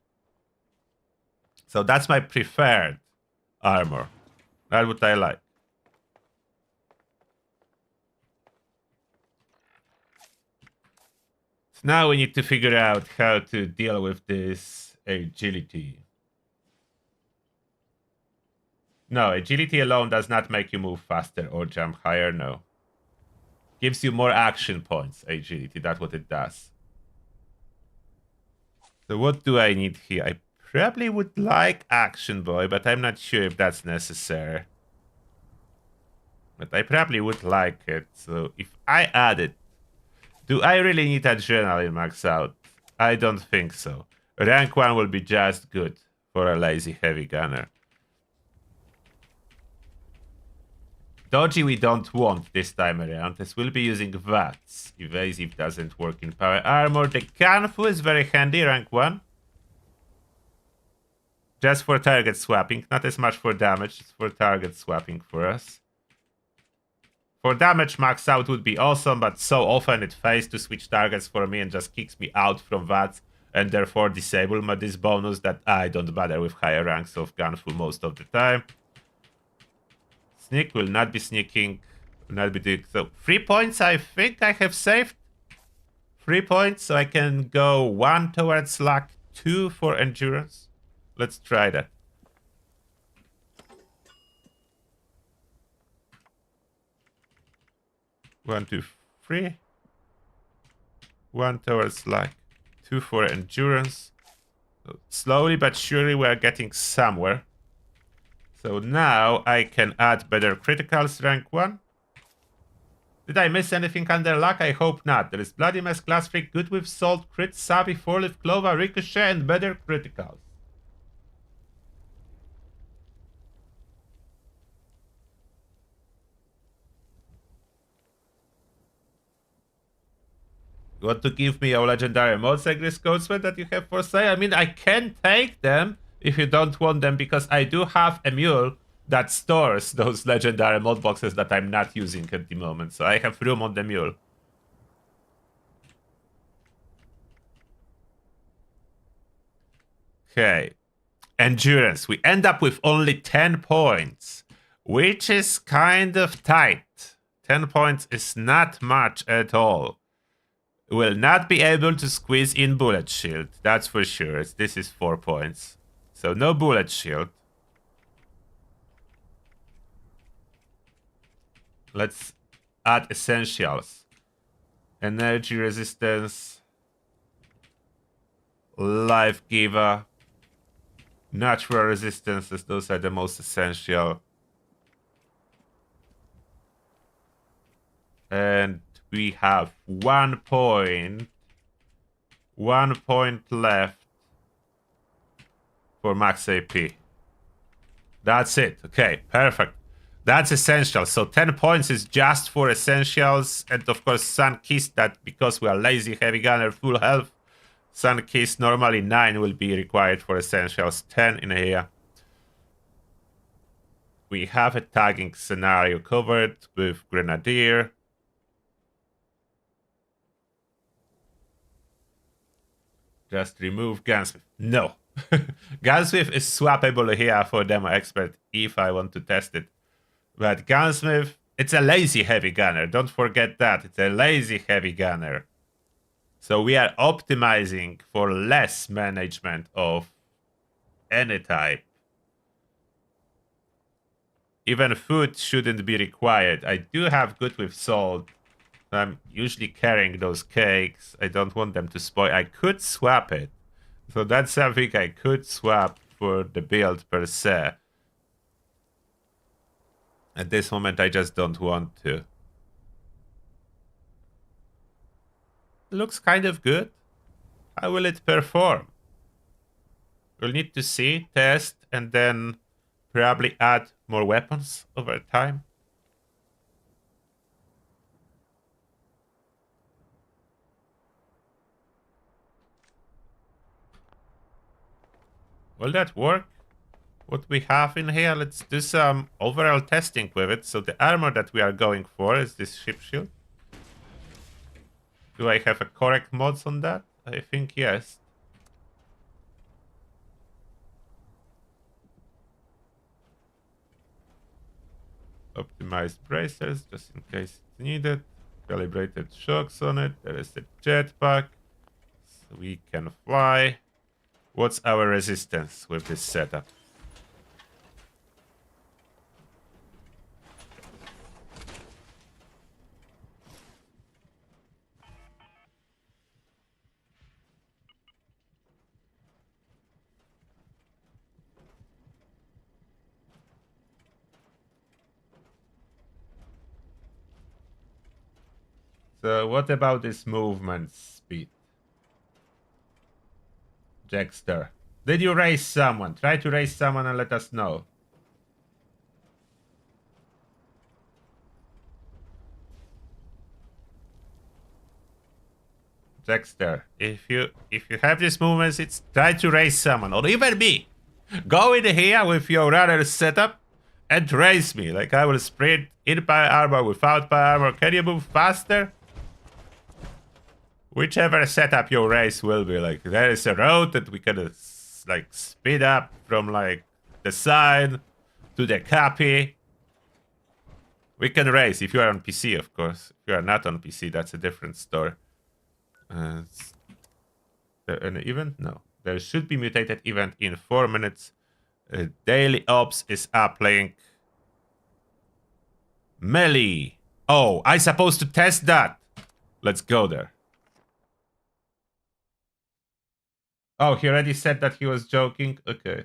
So that's my preferred armor. That's what I like. So now we need to figure out how to deal with this agility. No, agility alone does not make you move faster or jump higher, no. Gives you more action points, agility, that's what it does. So what do I need here? I probably would like Action Boy, but I'm not sure if that's necessary. But I probably would like it, so if I add it, do I really need Adrenaline max out? I don't think so. Rank 1 will be just good for a lazy heavy gunner. Dodgy we don't want this time around, as we'll be using VATS. Evasive doesn't work in power armor. The Ganfu is very handy, rank 1. Just for target swapping, not as much for damage, it's for target swapping for us. For damage, max out would be awesome, but so often it fails to switch targets for me and just kicks me out from VATS, and therefore disable this bonus that I don't bother with higher ranks of Ganfu most of the time. Sneak will not be sneaking, will not be doing so. 3 points, I think I have saved. 3 points, so I can go 1 towards luck, 2 for endurance. Let's try that. One, 2, 3. 1 towards luck, 2 for endurance. So slowly but surely we are getting somewhere. So now I can add better criticals, rank 1. Did I miss anything under luck? I hope not. There is Bloody Mess, Class 3, good with Salt, Crit, Sabi, 4-Leaf Clover, Ricochet, and better criticals. You want to give me your legendary mods like this Coatsman that you have for sale? I mean, I can take them if you don't want them, because I do have a mule that stores those legendary mod boxes that I'm not using at the moment. So I have room on the mule. Okay. Endurance. We end up with only 10 points, which is kind of tight. 10 points is not much at all. Will not be able to squeeze in Bullet Shield. That's for sure. This is 4 points. So no Bullet Shield. Let's add essentials. Energy resistance. Life giver. Natural resistances. Those are the most essential. And we have 1 point. 1 point left for max AP. That's it. Okay, perfect. That's essential. So 10 points is just for essentials. And of course, Sun-Kissed, that because we are lazy heavy gunner, full health. Sun-Kissed, normally 9 will be required for essentials, 10 in here. We have a tagging scenario covered with Grenadier. Just remove Gunsmith. No. Gunsmith is swappable here for Demo Expert if I want to test it. But Gunsmith, it's a lazy heavy gunner. Don't forget that. It's a lazy heavy gunner. So we are optimizing for less management of any type. Even food shouldn't be required. I do have good with salt. I'm usually carrying those cakes. I don't want them to spoil. I could swap it. So that's something I could swap for the build per se. At this moment, I just don't want to. Looks kind of good. How will it perform? We'll need to see, test, and then probably add more weapons over time. Will that work? What we have in here, let's do some overall testing with it. So the armor that we are going for is this ship shield. Do I have a correct mods on that? I think yes. Optimized bracers, just in case it's needed. Calibrated shocks on it. There is the jetpack. So we can fly. What's our resistance with this setup? So what about this movement speed? Jackster. Did you raise someone? Try to raise someone and let us know. Jackster, if you have these movements, it's try to raise someone or even me. Go in here with your runner setup and raise me. Like I will sprint in power armor, without power armor. Can you move faster? Whichever setup your race will be, like there is a road that we can like speed up from like the side to the copy. We can race if you are on PC, of course. If you are not on PC, that's a different story. An event? No. There should be mutated event in 4 minutes. Daily ops is uplink. Melee. Oh, I supposed to test that. Let's go there. Oh, he already said that he was joking? Okay.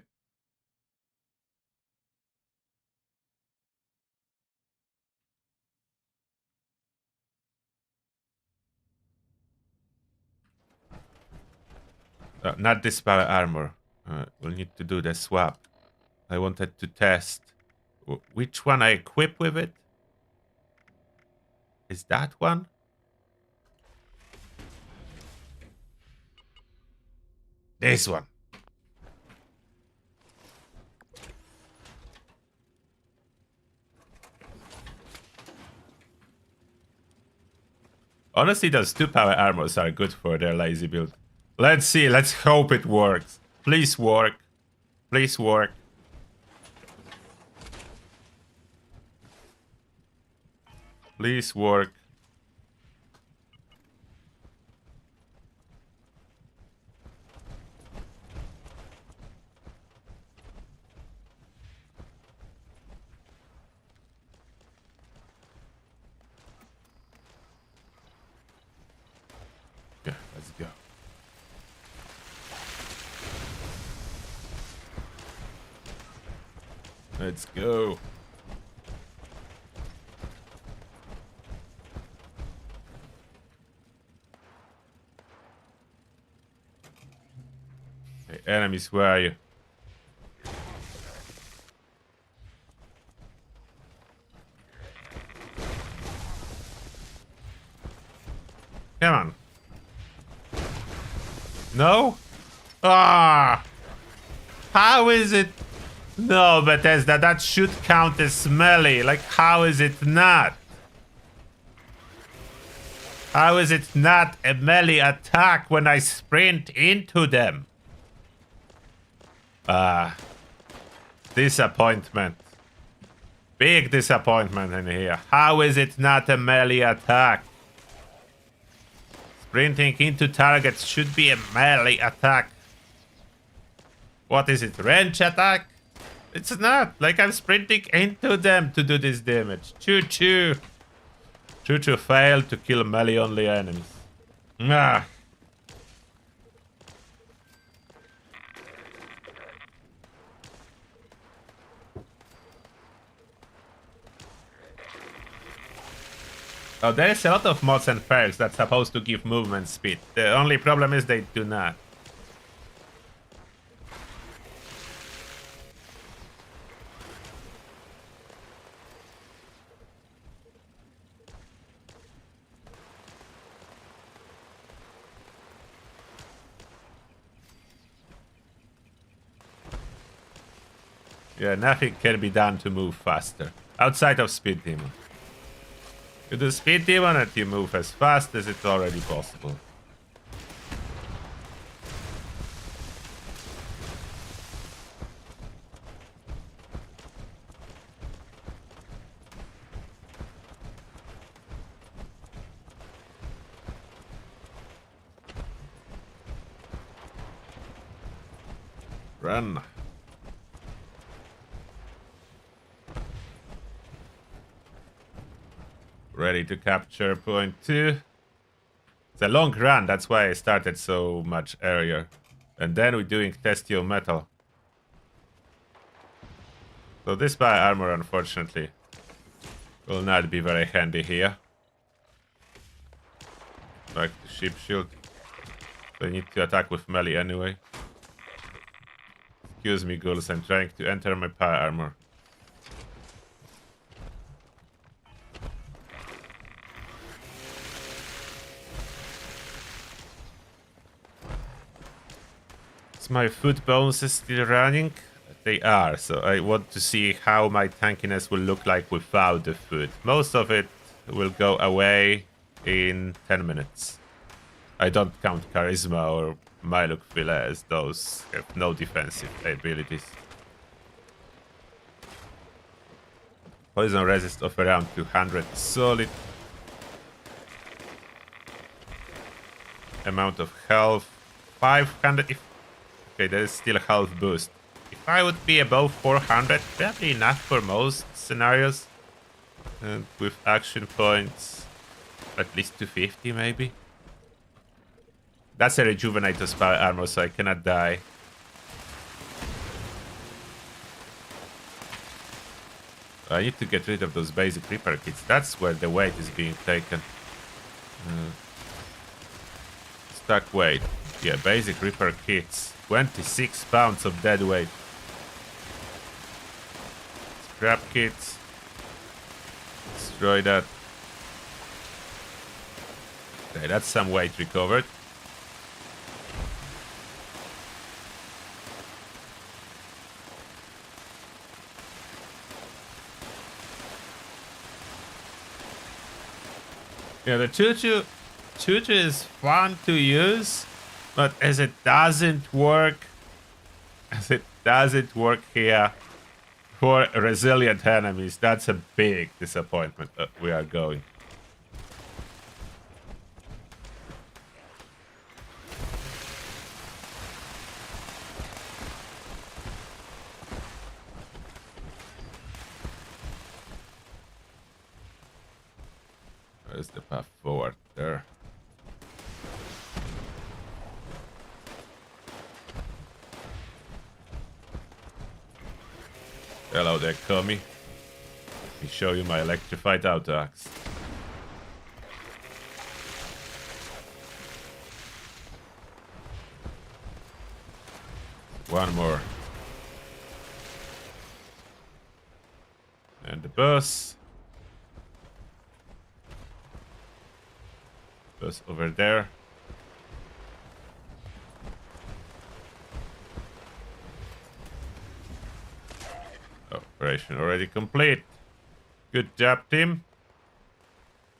Not this power armor. We'll need to do the swap. I wanted to test which one I equip with it. Is that one? This one. Honestly, those 2 power armors are good for their lazy build. Let's see. Let's hope it works. Please work. Please work. Please work. Yeah, let's go. Let's go. Hey, enemies, where are you? Come on. No? Ah! How is it? No, Bethesda, that should count as melee. Like, how is it not? How is it not a melee attack when I sprint into them? Disappointment. Big disappointment in here. How is it not a melee attack? Sprinting into targets should be a melee attack. What is it? Range attack? It's not. Like I'm sprinting into them to do this damage. Choo choo. Choo-choo failed to kill melee-only enemies. Ah. Oh, there's a lot of mods and perks that's supposed to give movement speed. The only problem is they do not. Yeah, nothing can be done to move faster. Outside of Speed Demon. You do Speed Demon and you move as fast as it's already possible. Run. Ready to capture point 2. It's a long run, that's why I started so much earlier. And then we're doing Testio Metal. So this by armor, unfortunately, will not be very handy here. Like the ship shield. So I need to attack with melee anyway. Excuse me, ghouls, I'm trying to enter my power armor. Is my foot bones still running? They are, so I want to see how my tankiness will look like without the food. Most of it will go away in 10 minutes. I don't count Charisma or Myluk Filet, as those have no defensive abilities. Poison resist of around 200 solid. Amount of health 500. Okay, there is still a health boost. If I would be above 400, that'd be enough for most scenarios. And with action points, at least 250 maybe. That's a Rejuvenator's power armor, so I cannot die. I need to get rid of those basic Reaper kits. That's where the weight is being taken. Stack weight. Yeah, basic Reaper kits. 26 pounds of dead weight. Scrap kits. Destroy that. Okay, that's some weight recovered. Yeah, the choo-choo is fun to use, but as it doesn't work here for resilient enemies, that's a big disappointment. We are going. Where's the path forward? There. Hello there, Kami. Let me show you my electrified auto axe. One more. And the boss. Boss over there. Operation already complete. Good job, team.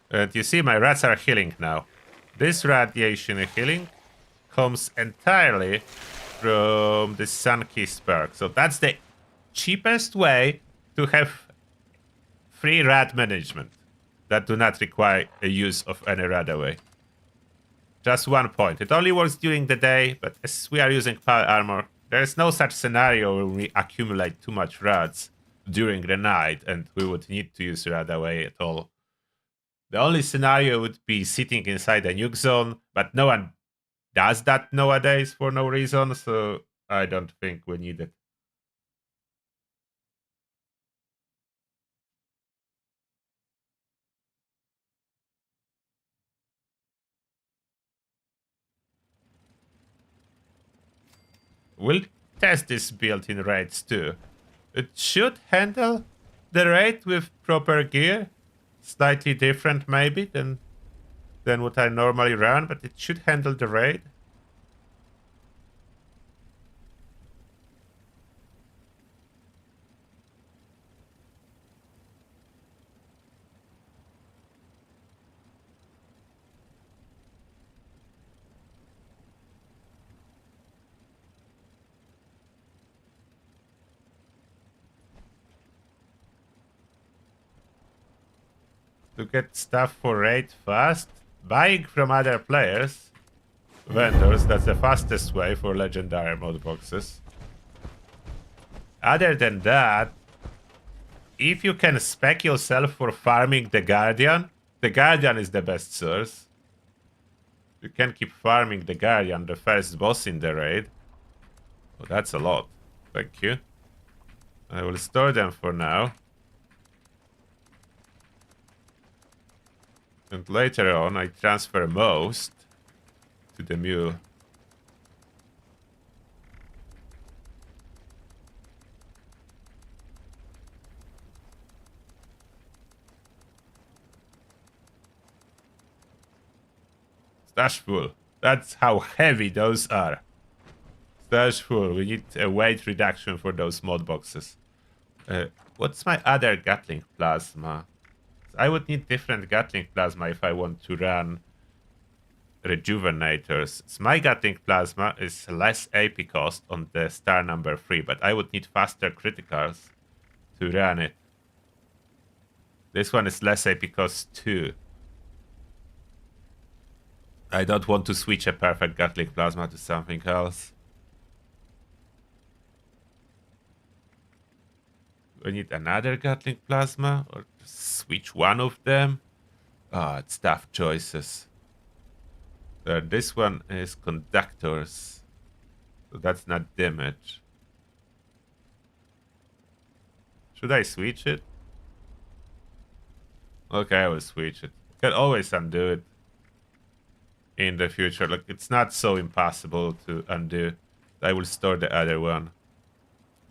And you see my rats are healing now. This radiation healing comes entirely from the Sunkist perk. So that's the cheapest way to have free rat management that do not require a use of any Radaway. Just 1 point. It only works during the day, but as we are using power armor, there is no such scenario where we accumulate too much rats during the night and we would need to use Radaway at all. The only scenario would be sitting inside a nuke zone, but no one does that nowadays for no reason, so I don't think we need it. We'll test this build in raids too. It should handle the raid with proper gear. Slightly different maybe than what I normally run, but it should handle the raid. To get stuff for raid fast, buying from other players, vendors, that's the fastest way for legendary mod boxes. Other than that, if you can spec yourself for farming the Guardian is the best source. You can keep farming the Guardian, the first boss in the raid. Oh, that's a lot. Thank you. I will store them for now. And later on, I transfer most to the mule. Stash full. That's how heavy those are. Stash full. We need a weight reduction for those mod boxes. What's my other Gatling plasma? I would need different Gatling plasma if I want to run rejuvenators. My Gatling plasma is less AP cost on the star number 3, but I would need faster criticals to run it. This one is less AP cost too. I don't want to switch a perfect Gatling plasma to something else. We need another Gatling plasma or switch one of them. Ah, it's tough choices. This one is conductors, so that's not damage. Should I switch it? Okay, I will switch it. Can always undo it in the future. Like, it's not so impossible to undo. I will store the other one,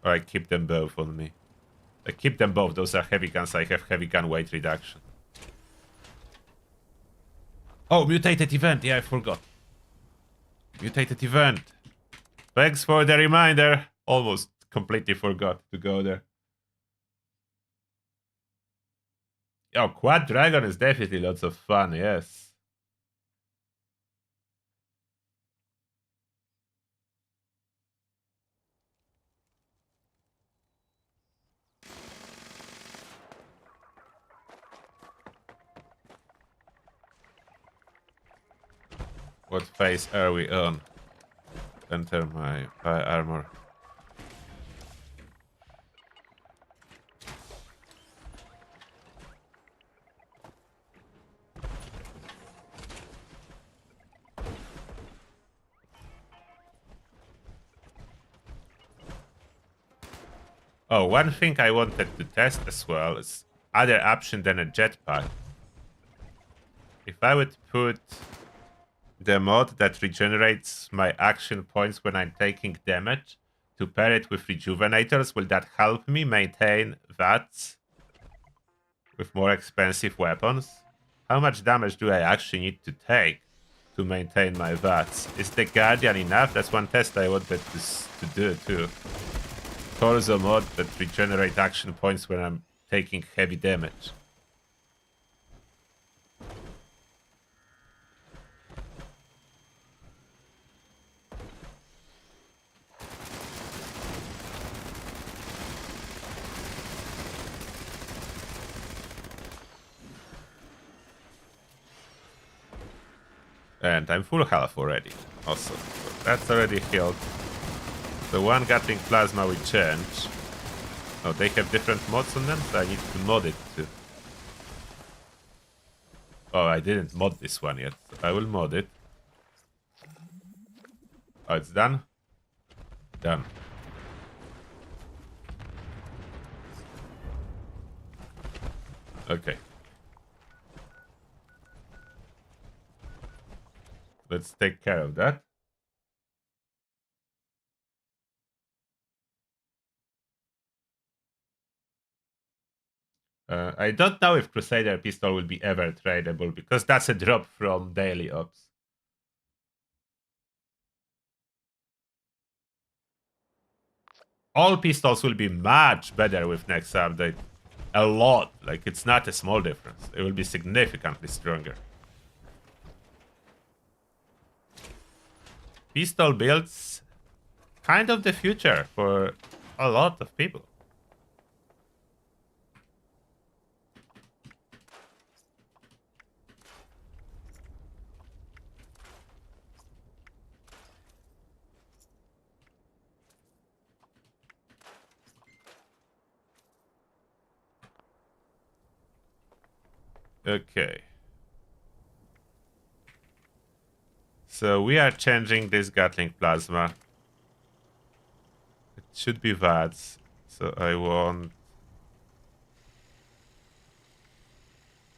or I keep them both on me. I keep them both. Those are heavy guns. I have heavy gun weight reduction. Oh, mutated event. Yeah, I forgot. Mutated event. Thanks for the reminder. Almost completely forgot to go there. Oh, Quad Dragon is definitely lots of fun, yes. What phase are we on? Enter my armor. Oh, one thing I wanted to test as well is other option than a jetpack. If I would put the mod that regenerates my action points when I'm taking damage to pair it with rejuvenators, will that help me maintain VATS with more expensive weapons? How much damage do I actually need to take to maintain my VATS? Is the Guardian enough? That's one test I wanted to do too. Torso mod that regenerate action points when I'm taking heavy damage. And I'm full health already. Awesome. So that's already healed. The one Gatling plasma we change. Oh, they have different mods on them, so I need to mod it too. Oh, I didn't mod this one yet. I will mod it. Oh, it's done? Done. Okay. Let's take care of that. I don't know if Crusader Pistol will be ever tradable because that's a drop from Daily Ops. All pistols will be much better with next update. A lot. Like, it's not a small difference. It will be significantly stronger. Pistol builds kind of the future for a lot of people. Okay. So we are changing this Gatling plasma. It should be VADS. So I want...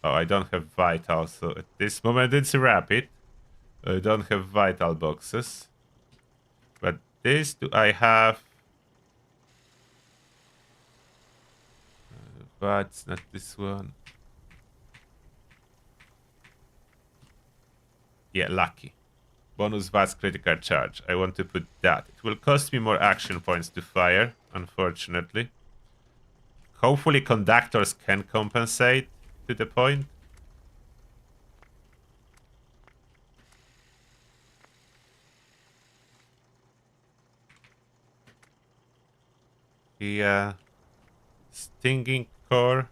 Oh, I don't have vital. So at this moment it's rapid. I don't have vital boxes. But this do I have? VADS, not this one. Yeah, lucky. Bonus VADS critical charge. I want to put that. It will cost me more action points to fire, unfortunately. Hopefully conductors can compensate to the point. The stinging core.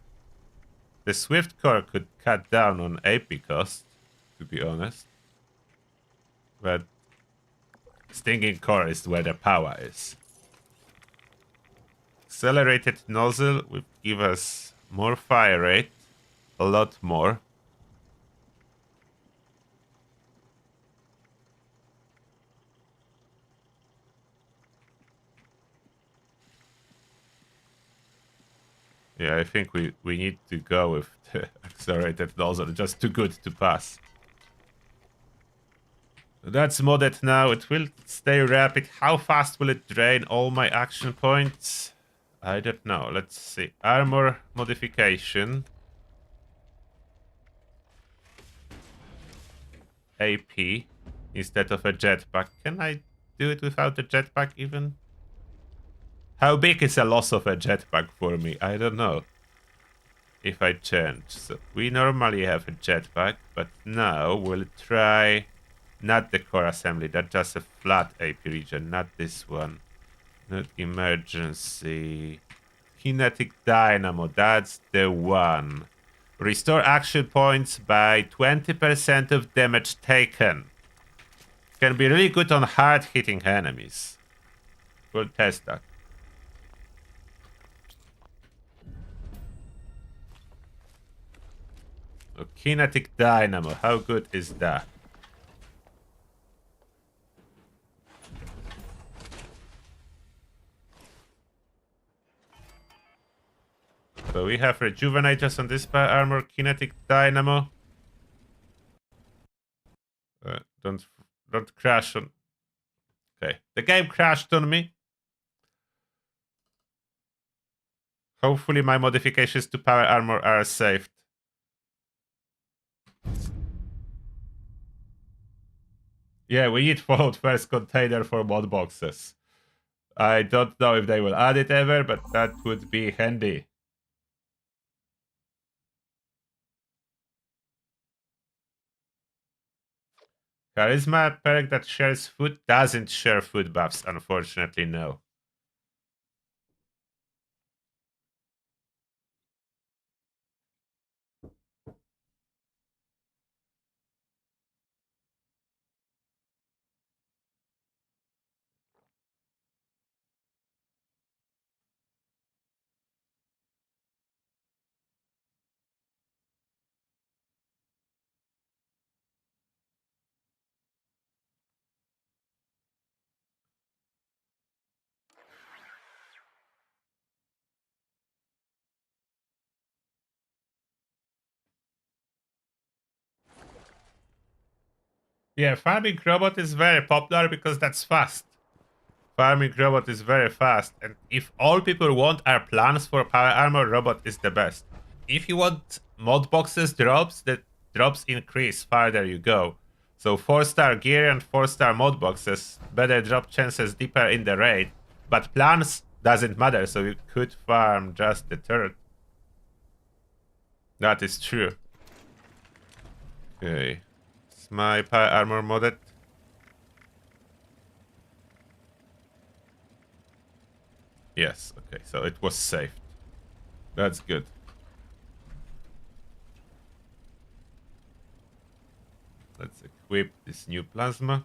The swift core could cut down on AP cost, to be honest. But stinging core is where the power is. Accelerated nozzle will give us more fire rate. A lot more. Yeah, I think we need to go with the accelerated nozzle. Just too good to pass. That's modded now. It will stay rapid. How fast will it drain all my action points? I don't know. Let's see. Armor modification. AP instead of a jetpack. Can I do it without a jetpack even? How big is a loss of a jetpack for me? I don't know. If I change. So we normally have a jetpack, but now we'll try not the core assembly. That's just a flat AP region, not this one. Not emergency. Kinetic dynamo. That's the one. Restore action points by 20% of damage taken. Can be really good on hard hitting enemies. We'll test that. So kinetic dynamo. How good is that? So we have rejuvenators on this power armor, kinetic dynamo. Don't crash on. Okay, the game crashed on me. Hopefully my modifications to power armor are saved. Yeah, we need followed first container for mod boxes. I don't know if they will add it ever, but that would be handy. Charisma perk that shares food doesn't share food buffs, unfortunately, no. Yeah, farming robot is very popular because that's fast. Farming robot is very fast, and if all people want are plans for power armor, robot is the best. If you want mod boxes drops, the drops increase farther you go. So 4-star gear and 4-star mod boxes, better drop chances deeper in the raid. But plans doesn't matter, so you could farm just the turret. That is true. Okay. Is my power armor modded? Yes, okay, so it was saved. That's good. Let's equip this new plasma.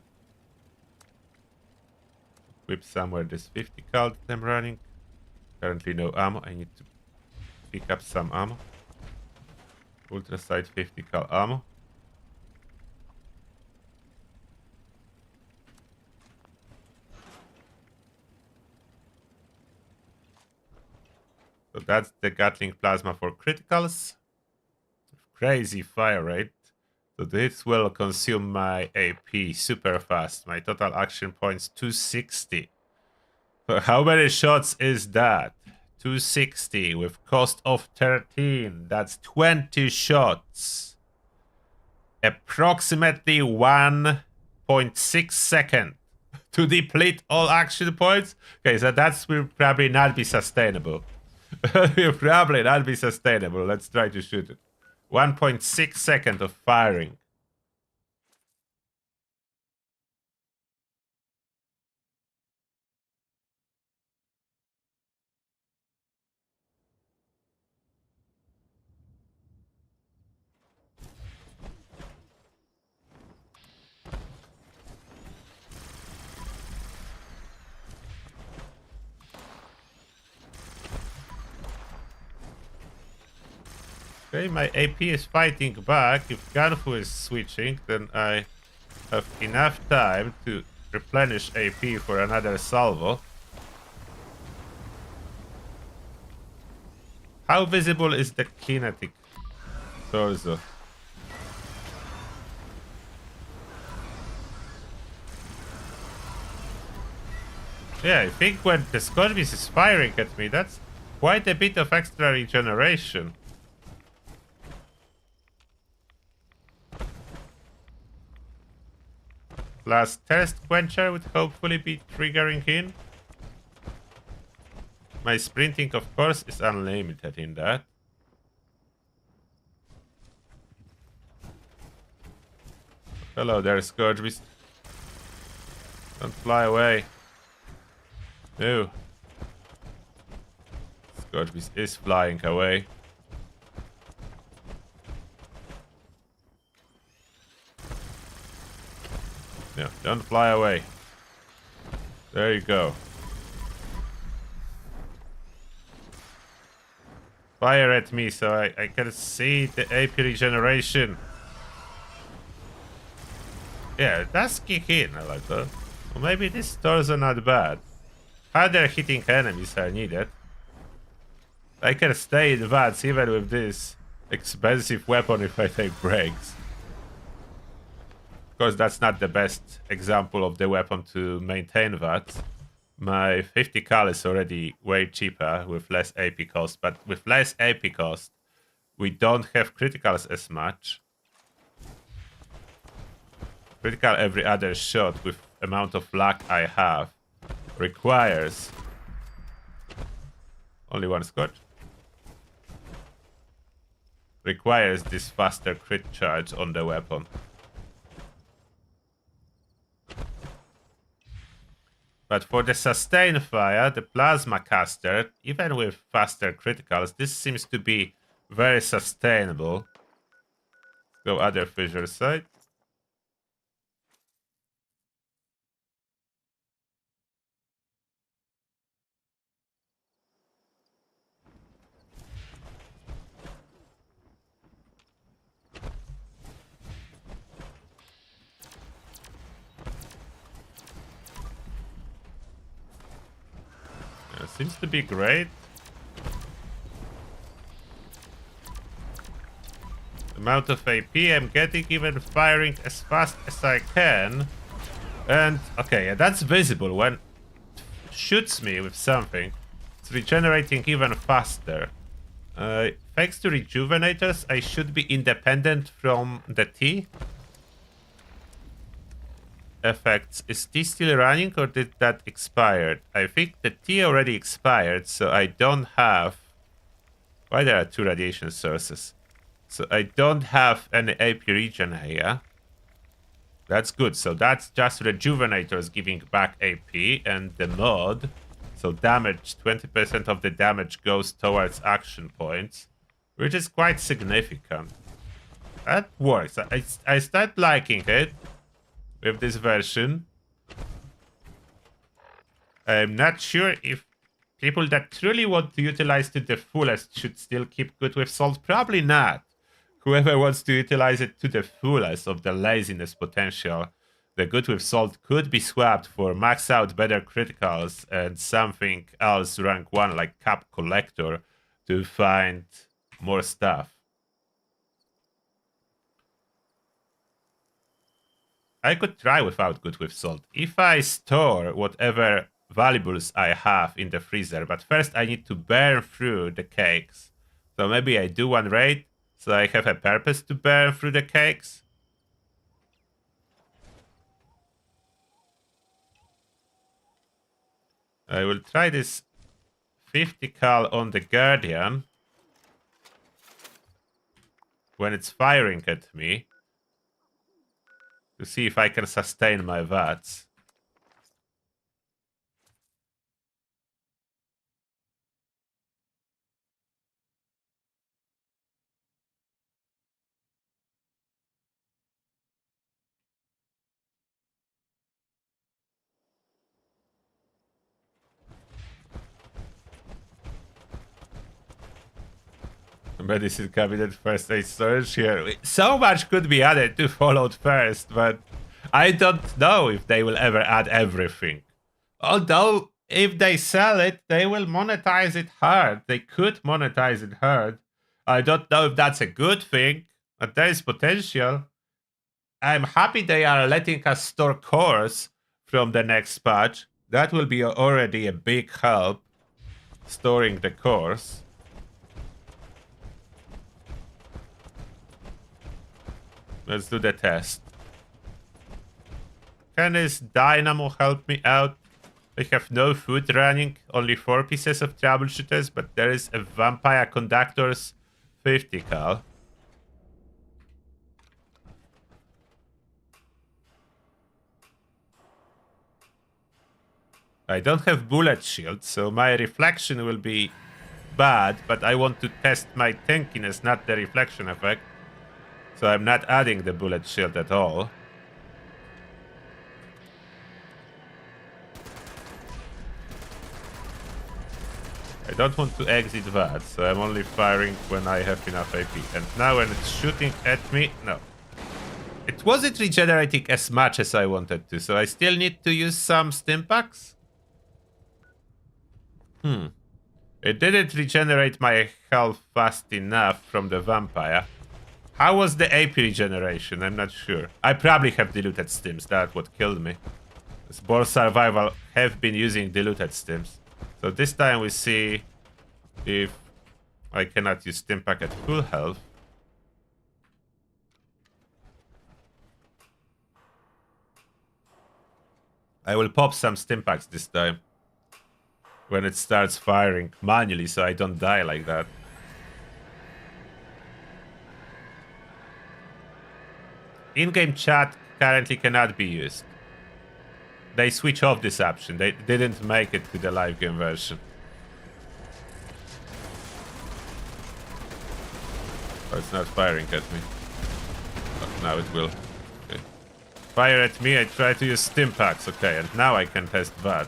Equip somewhere this 50 cal that I'm running. Currently no ammo. I need to pick up some ammo. Ultra sight 50 cal ammo. So that's the Gatling plasma for criticals. Crazy fire rate. So this will consume my AP super fast. My total action points 260. So how many shots is that? 260 with cost of 13. That's 20 shots. Approximately 1.6 seconds to deplete all action points. Okay, so that will probably not be sustainable. Will probably not be sustainable. Let's try to shoot it. 1.6 seconds of firing. Okay, my AP is fighting back. If Ganfu is switching, then I have enough time to replenish AP for another salvo. How visible is the kinetic torso? Yeah, I think when the Scorpius is firing at me, that's quite a bit of extra regeneration. Plus Thirst Quencher would hopefully be triggering in. My sprinting, of course, is unlimited in that. Hello there, Scourge Beast. Don't fly away. No. Scourge Beast is flying away. No, don't fly away. There you go. Fire at me so I can see the AP regeneration. Yeah, it does kick in a lot though. Well, maybe these stores are not bad. Harder hitting enemies are needed. I can stay in VATS even with this expensive weapon if I take breaks. Of course, that's not the best example of the weapon to maintain VATS. My 50 cal is already way cheaper with less AP cost, but with less AP cost, we don't have criticals as much. Critical every other shot with amount of luck I have requires only one Scorch. Requires this faster crit charge on the weapon. But for the sustain fire, the plasma caster, even with faster criticals, this seems to be very sustainable. Let's go other fissure side. Seems to be great. amount of AP I'm getting, even firing as fast as I can. And, okay, yeah, that's visible. When it shoots me with something, it's regenerating even faster. Thanks to rejuvenators, I should be independent from the T effects. Is T still running or did that expire? I think the T already expired, so I don't have... Why there are 2 radiation sources? So I don't have any AP regen here. That's good. So that's just rejuvenators giving back AP and the mod. So damage, 20% of the damage goes towards action points, which is quite significant. That works. I start liking it with this version. I'm not sure if people that truly want to utilize it to the fullest should still keep Good with Salt. Probably not. Whoever wants to utilize it to the fullest of the laziness potential, the Good with Salt could be swapped for max out better criticals and something else rank 1 like Cap Collector to find more stuff. I could try without Good with Salt. If I store whatever valuables I have in the freezer, but first I need to burn through the cakes. So maybe I do one raid, so I have a purpose to burn through the cakes. I will try this 50 cal on the Guardian when it's firing at me to see if I can sustain my VATS. Medicine cabinet, first aid storage here. So much could be added to Fallout first, but I don't know if they will ever add everything. Although, if they sell it, they will monetize it hard. They could monetize it hard. I don't know if that's a good thing, but there is potential. I'm happy they are letting us store cores from the next patch. That will be already a big help, storing the cores. Let's do the test. Can this dynamo help me out? I have no food running, only 4 pieces of troubleshooters, but there is a vampire conductor's 50 cal. I don't have bullet shield, so my reflection will be bad, but I want to test my tankiness, not the reflection effect. So I'm not adding the bullet shield at all. I don't want to exit that, so I'm only firing when I have enough AP. And now when it's shooting at me, no. It wasn't regenerating as much as I wanted to, so I still need to use some Stimpaks. It didn't regenerate my health fast enough from the vampire. How was the AP regeneration? I'm not sure. I probably have diluted stims. That's what killed me. Spore Survival have been using diluted stims. So this time we see if I cannot use Stimpak at full health. I will pop some Stimpaks this time when it starts firing manually so I don't die like that. In-game chat currently cannot be used. They switch off this option. They didn't make it to the live game version. Oh, it's not firing at me. Oh, now it will. Okay. Fire at me, I try to use Stimpaks. Okay, and now I can test that.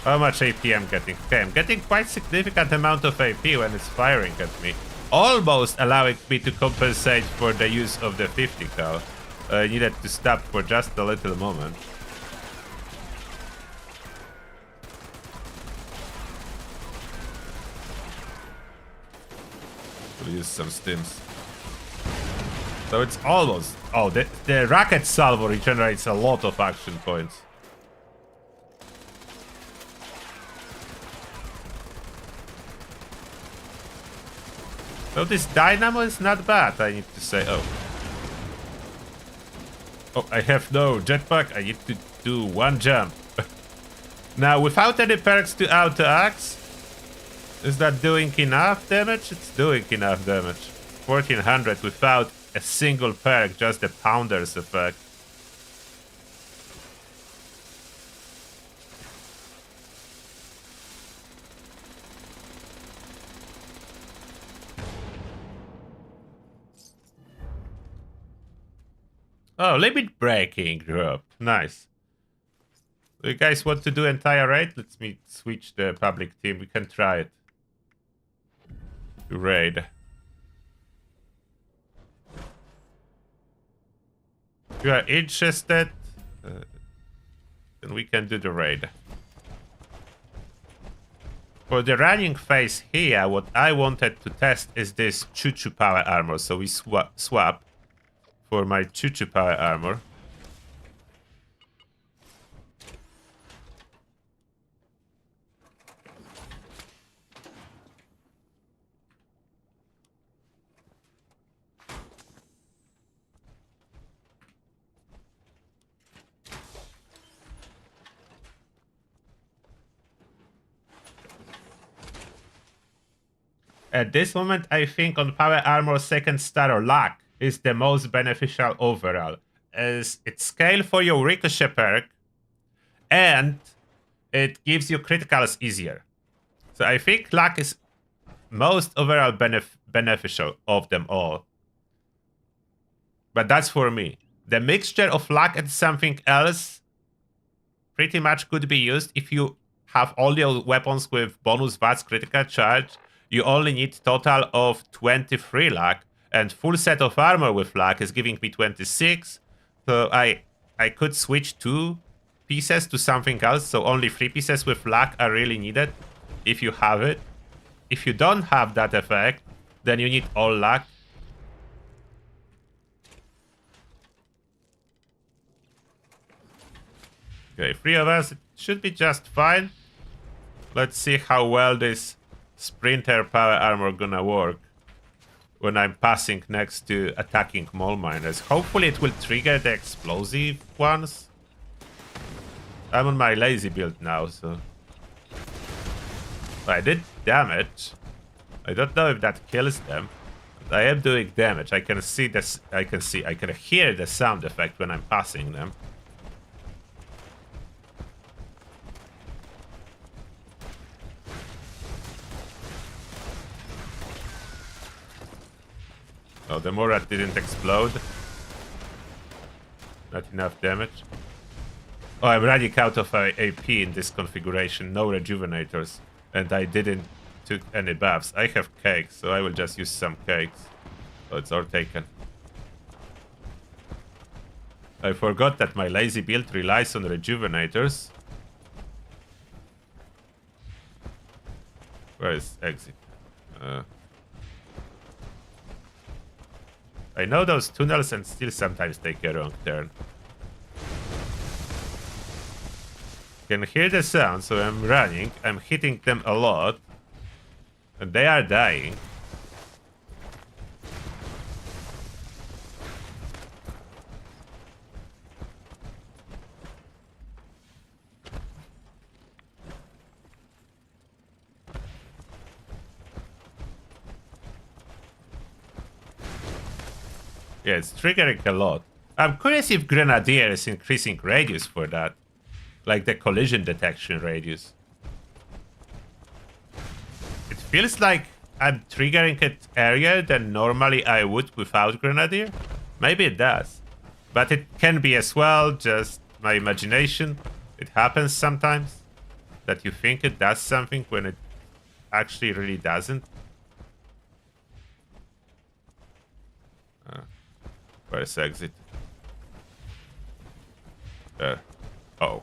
How much AP I'm getting? Okay, I'm getting quite significant amount of AP when it's firing at me. Almost allowing me to compensate for the use of the 50 cal. I needed to stop for just a little moment. We'll use some stims. So it's almost... Oh, the rocket salvo regenerates a lot of action points. So this dynamo is not bad, I need to say. Oh. Oh, I have no jetpack. I need to do one jump. Now, without any perks to auto-axe, is that doing enough damage? It's doing enough damage. 1400 without a single perk, just the Pounder's effect. Oh, limit breaking drop. Nice. You guys want to do entire raid? Let me switch the public team. We can try it. To raid. If you are interested, then we can do the raid. For the running phase here, what I wanted to test is this Choo-Choo power armor. So we swap for my Choo-Choo power armor. At this moment, I think on Power Armor second star or Luck is the most beneficial overall, as it scales for your Ricochet perk, and it gives you criticals easier. So I think Luck is most overall beneficial of them all. But that's for me. The mixture of Luck and something else pretty much could be used if you have all your weapons with bonus VATS critical charge. You only need total of 23 luck, and full set of armor with luck is giving me 26. So I could switch 2 pieces to something else, so only 3 pieces with luck are really needed if you have it. If you don't have that effect, then you need all luck. Okay, 3 of us, it should be just fine. Let's see how well this Sprinter power armor gonna work when I'm passing next to attacking mole miners. Hopefully it will trigger the explosive ones. I'm on my lazy build now, so I did damage. I don't know if that kills them, but I am doing damage. I can see this. I can hear the sound effect when I'm passing them. Oh, the Morat didn't explode. Not enough damage. Oh, I'm running out of AP in this configuration. No rejuvenators. And I didn't took any buffs. I have cakes, so I will just use some cakes. So it's all taken. I forgot that my lazy build relies on rejuvenators. Where is exit? I know those tunnels and still sometimes take a wrong turn. Can hear the sound, so I'm running. I'm hitting them a lot. And they are dying. Yeah, it's triggering a lot. I'm curious if Grenadier is increasing radius for that. Like the collision detection radius. It feels like I'm triggering it earlier than normally I would without Grenadier. Maybe it does. But it can be as well just my imagination. It happens sometimes that you think it does something when it actually really doesn't. Where's exit? There. Oh.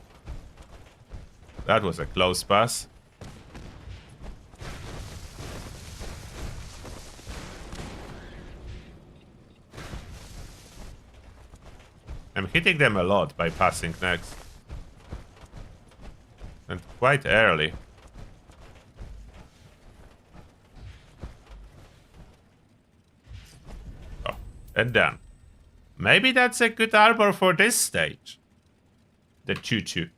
That was a close pass. I'm hitting them a lot by passing next. And quite early. Oh, and done. Maybe that's a good armor for this stage. The choo-choo.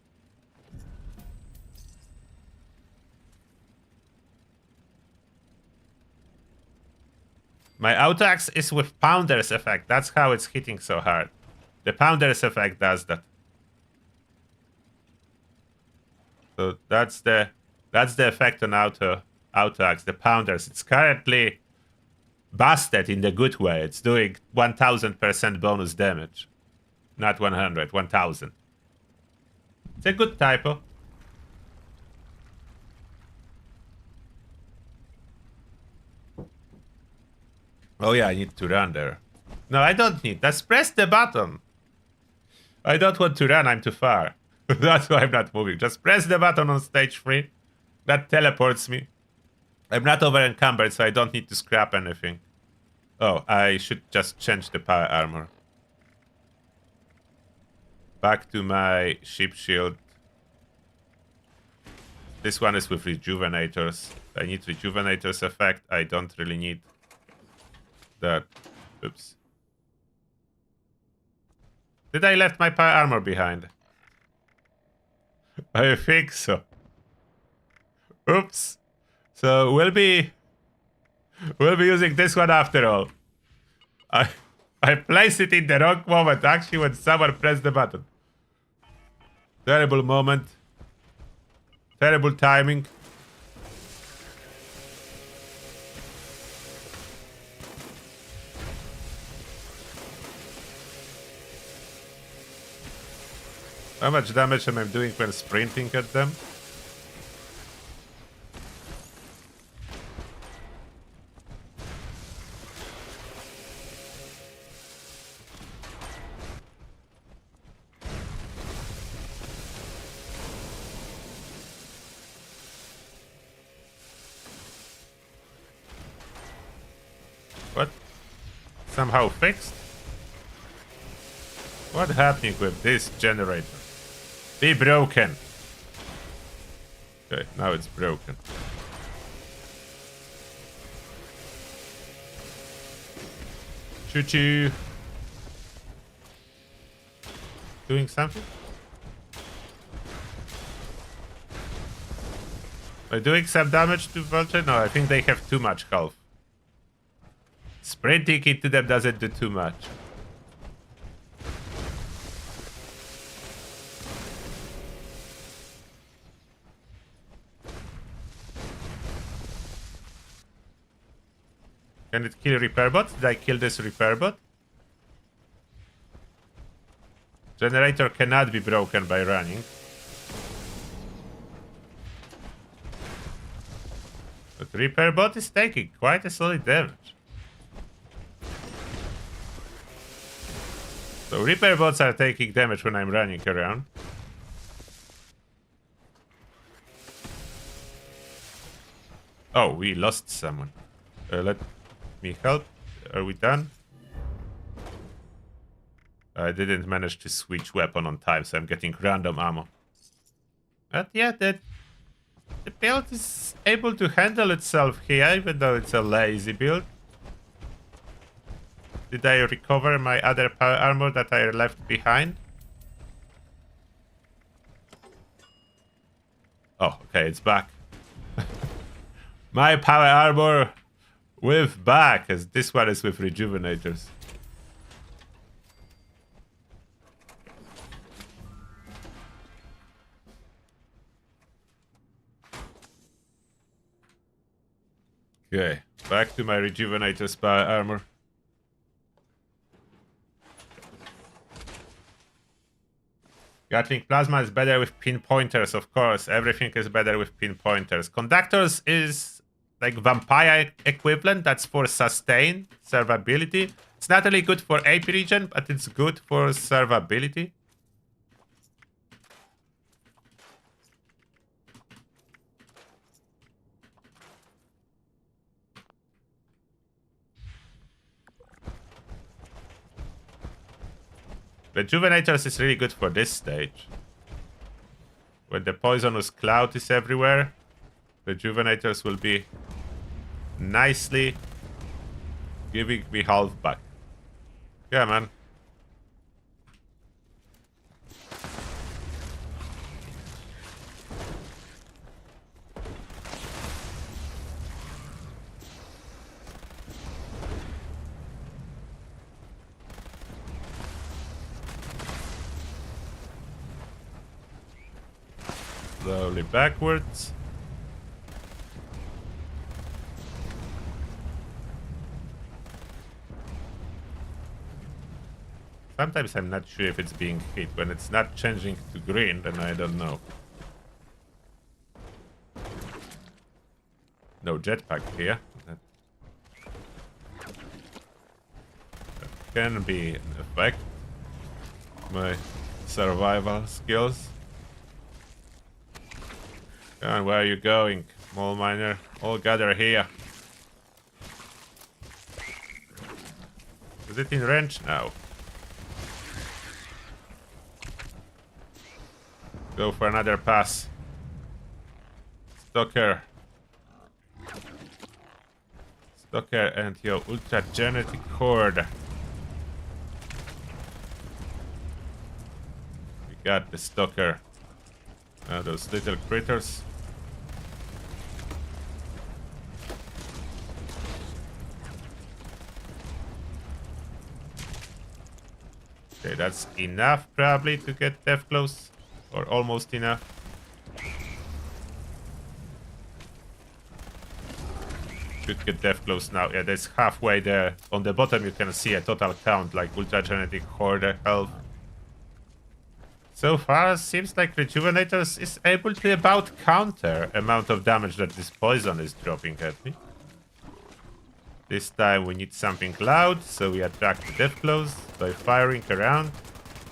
My auto-axe is with Pounder's effect. That's how it's hitting so hard. The Pounder's effect does that. So that's the effect on auto-axe. The Pounders. It's currently busted in the good way. It's doing 1000% bonus damage. Not 100, 1000. It's a good typo. Oh yeah, I need to run there. No, I don't need. Just press the button. I don't want to run, I'm too far. That's why I'm not moving. Just press the button on stage 3. That teleports me. I'm not over encumbered, so I don't need to scrap anything. Oh, I should just change the power armor. Back to my ship shield. This one is with rejuvenators. I need rejuvenators effect. I don't really need that. Oops. Did I left my power armor behind? I think so. Oops. So we'll be using this one after all. I placed it in the wrong moment, actually, when someone pressed the button. Terrible moment. Terrible timing. How much damage am I doing when sprinting at them? What? Somehow fixed? What happening with this generator? Be broken. Okay, now it's broken. Choo-choo. Doing something? Am I doing some damage to Vulture? No, I think they have too much health. Sprinting into them doesn't do too much. Can it kill repair bot? Did I kill this repair bot? Generator cannot be broken by running. But repair bot is taking quite a solid damage. So repair bots are taking damage when I'm running around. Oh, we lost someone. Let me help. Are we done? I didn't manage to switch weapon on time, so I'm getting random ammo. But yeah, the build is able to handle itself here, even though it's a lazy build. Did I recover my other power armor that I left behind? Oh, okay, it's back. My power armor with back, as this one is with rejuvenators. Okay, back to my rejuvenators power armor. Gatling Plasma is better with pinpointers, of course. Everything is better with pinpointers. Conductors is like vampire equivalent. That's for sustain, survivability. It's not really good for AP region, but it's good for survivability. Rejuvenators is really good for this stage. When the poisonous cloud is everywhere, Rejuvenators will be nicely giving me health back. Yeah, man. Slowly backwards. Sometimes I'm not sure if it's being hit. When it's not changing to green, then I don't know. No jetpack here. That can be an effect. My survival skills. Come on, where are you going, mole miner? All gather here. Is it in range now? Go for another pass. Stalker. Stalker and your ultra genetic horde. We got the Stalker. Now those little critters. Okay, that's enough probably to get death close. Or almost enough. Should get death close now. Yeah, that's halfway there. On the bottom you can see a total count, like ultra genetic horde health. So far, seems like Rejuvenators is able to about counter amount of damage that this poison is dropping at me. This time we need something loud, so we attract the death blows by firing around.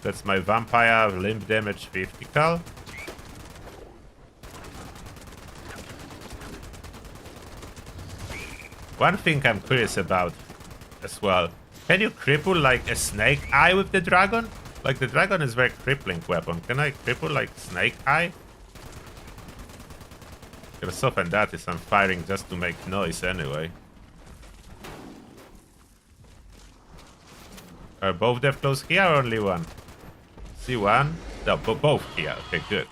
That's my vampire limb damage 50 cal. One thing I'm curious about as well. Can you cripple like a snake eye with the dragon? Like the dragon is very crippling weapon. Can I cripple like snake eye? Gonna soften that is I'm firing just to make noise anyway. Are both death blows here or only one? See one? No, both here. Okay, good.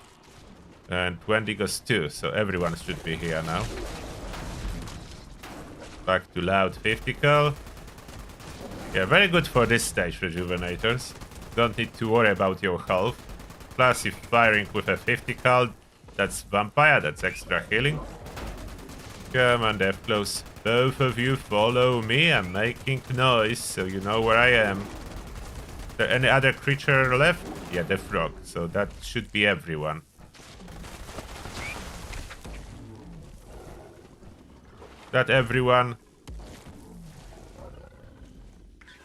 And Wendigos too, so everyone should be here now. Back to loud 50 cal. Yeah, very good for this stage, Rejuvenators. Don't need to worry about your health. Plus, if firing with a 50 cal, that's vampire, that's extra healing. Come on, death close. Both of you follow me. I'm making noise, so you know where I am. Is there any other creature left? Yeah, the frog. So that should be everyone. That everyone.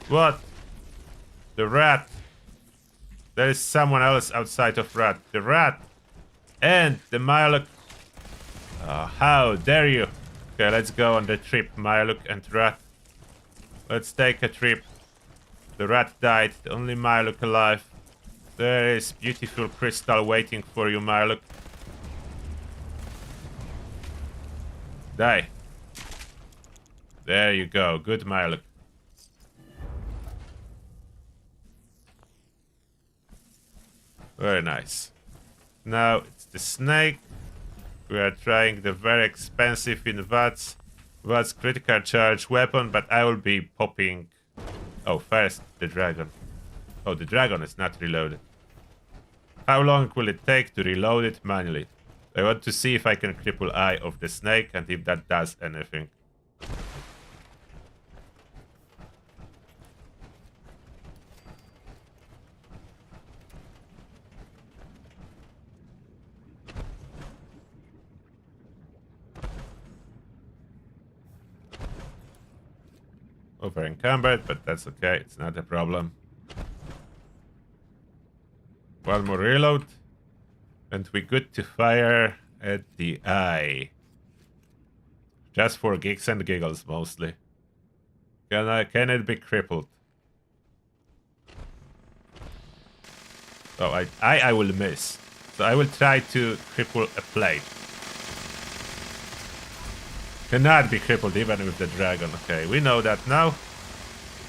What? The rat. There is someone else outside of rat. The rat. And the Mirelurk. Oh, how dare you. Okay, let's go on the trip, Mirelurk and rat. Let's take a trip. The rat died. Only Mirelurk alive. There is beautiful crystal waiting for you, Mirelurk. Die. There you go. Good, Mirelurk. Very nice. Now it's the snake. We are trying the very expensive in VATS critical charge weapon, but I will be popping... Oh, first the dragon. Oh, the dragon is not reloaded. How long will it take to reload it manually? I want to see if I can cripple eye of the snake and if that does anything. Over encumbered, but that's okay. It's not a problem. One more reload. And we're good to fire at the eye. Just for gigs and giggles, mostly. Can it be crippled? Oh, I will miss. So I will try to cripple a plate. Cannot be crippled even with the dragon. Okay, we know that now.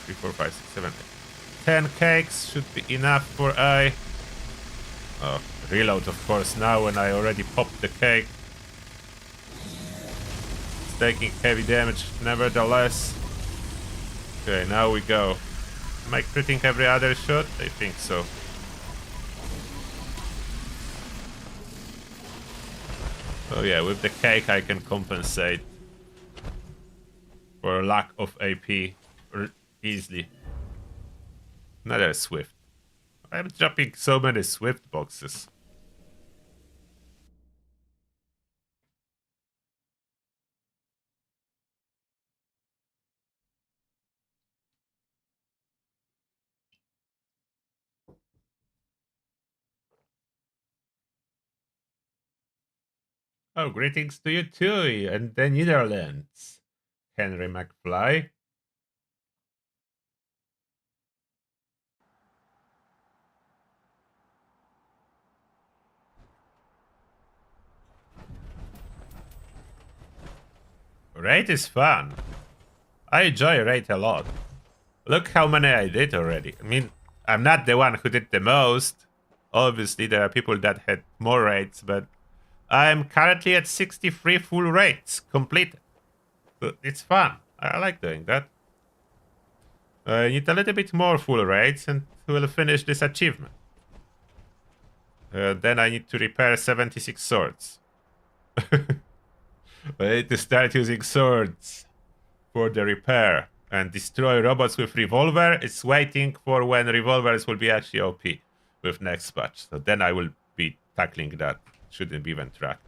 3, 4, 5, 6, 7, 8. 10 cakes should be enough for I. Oh, reload, of course, now when I already popped the cake. It's taking heavy damage, nevertheless. Okay, now we go. Am I critting every other shot? I think so. Oh yeah, with the cake I can compensate for lack of AP easily. Another Swift. I'm dropping so many Swift boxes. Oh, greetings to you too, and the Netherlands. Henry McFly. Raid is fun. I enjoy Raid a lot. Look how many I did already. I mean, I'm not the one who did the most. Obviously, there are people that had more raids, but I'm currently at 63 full raids completed. It's fun. I like doing that. I need a little bit more full raids and we'll finish this achievement. Then I need to repair 76 swords. I need to start using swords for the repair. And destroy robots with revolver. It's waiting for when revolvers will be actually OP with next patch. So then I will be tackling that. Shouldn't be even tracked.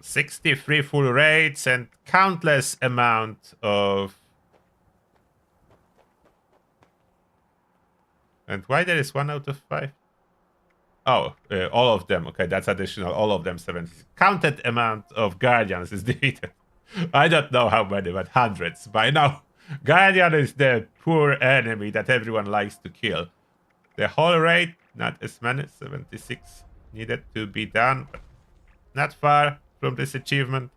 63 full raids and countless amount of... And why there is 1 out of 5? Oh, all of them. Okay, that's additional. All of them 70. Counted amount of Guardians is defeated. I don't know how many, but hundreds by now. Guardian is the poor enemy that everyone likes to kill. The whole raid, not as many. 76 needed to be done, but not far from this achievement.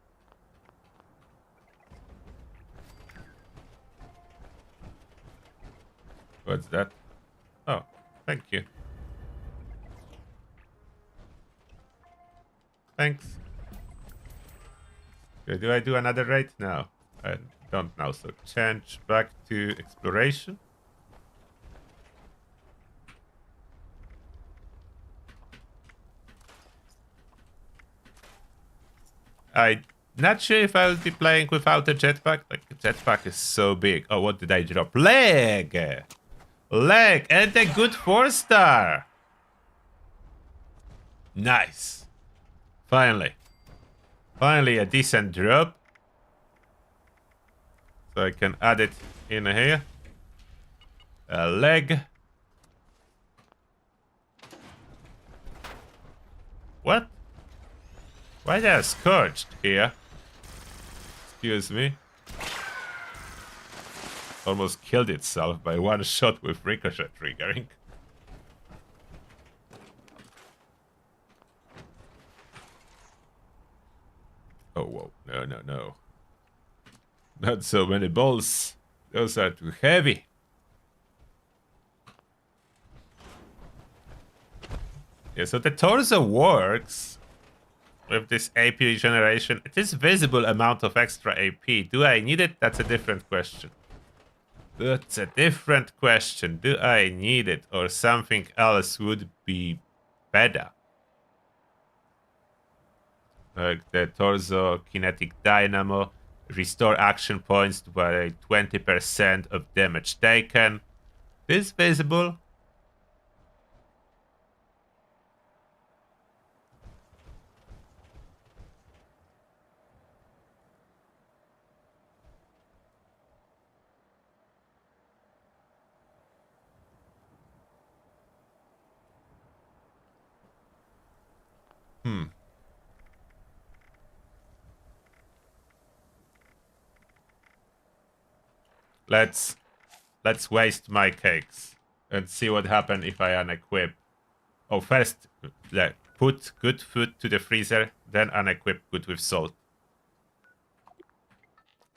What's that? Oh, thank you. Thanks. Okay, do I do another raid? No, I don't know. So change back to exploration. I'm not sure if I'll be playing without a jetpack. Like, the jetpack is so big. Oh, what did I drop? Leg! Leg! And a good 4-star! Nice. Finally. Finally a decent drop. So I can add it in here. A leg. What? Why they are scorched here? Excuse me. Almost killed itself by one shot with ricochet triggering. Oh, whoa. No, no, no. Not so many balls. Those are too heavy. Yeah, so the torso works with this AP regeneration. It is visible amount of extra AP. Do I need it? That's a different question. That's a different question. Do I need it or something else would be better? Like the torso kinetic dynamo. Restore action points by 20% of damage taken. This visible. Let's waste my cakes and see what happens if I unequip Oh, first, put good food to the freezer, then unequip good with salt.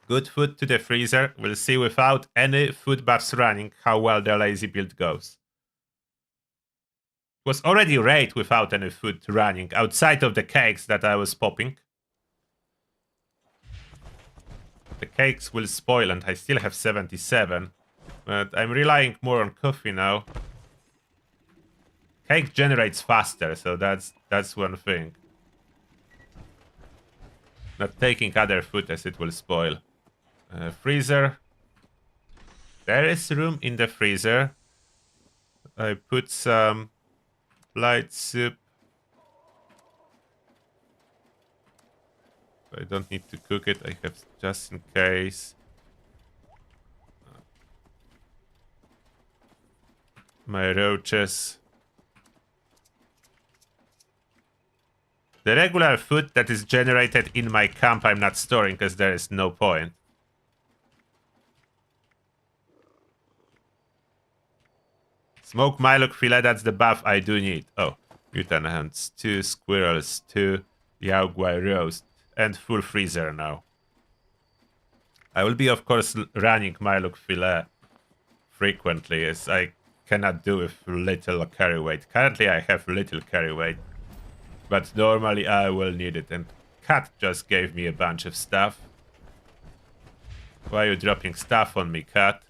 Good food to the freezer. We'll see without any food buffs running how well the lazy build goes. It was already great without any food running, outside of the cakes that I was popping. The cakes will spoil and I still have 77. But I'm relying more on coffee now. Cake generates faster, so that's one thing. Not taking other food as it will spoil. Freezer. There is room in the freezer. I put some light soup. I don't need to cook it. I have just in case. My roaches. The regular food that is generated in my camp I'm not storing because there is no point. Smoked Mylok filet, that's the buff I do need. Oh, mutant hands, 2 squirrels, 2 Yaoguai roast, and full freezer now. I will be, of course, running Mylok filet frequently, as I cannot do with little carry weight. Currently, I have little carry weight, but normally I will need it. And Cat just gave me a bunch of stuff. Why are you dropping stuff on me, Cat?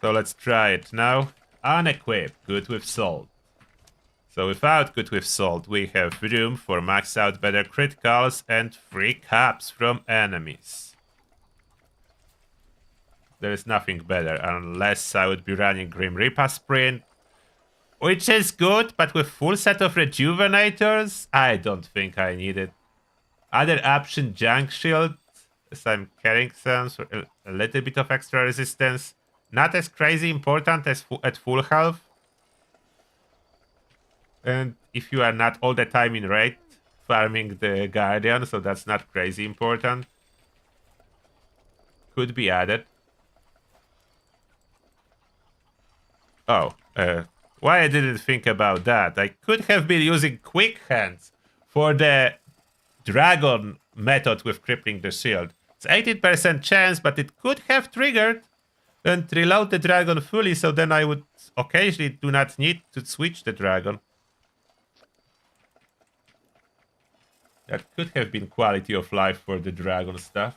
So let's try it now. Unequip, good with salt. So without good with salt, we have room for max out better criticals and free caps from enemies. There is nothing better, unless I would be running Grim Reaper Sprint, which is good, but with full set of rejuvenators, I don't think I need it. Other option, Junk Shield, as I'm carrying some for a little bit of extra resistance. Not as crazy important as at full health. And if you are not all the time in raid farming the Guardian, so that's not crazy important. Could be added. Oh, why I didn't think about that. I could have been using Quick Hands for the Dragon method with crippling the shield. It's 18% chance, but it could have triggered and reload the dragon fully, so then I would occasionally do not need to switch the dragon. That could have been quality of life for the dragon stuff.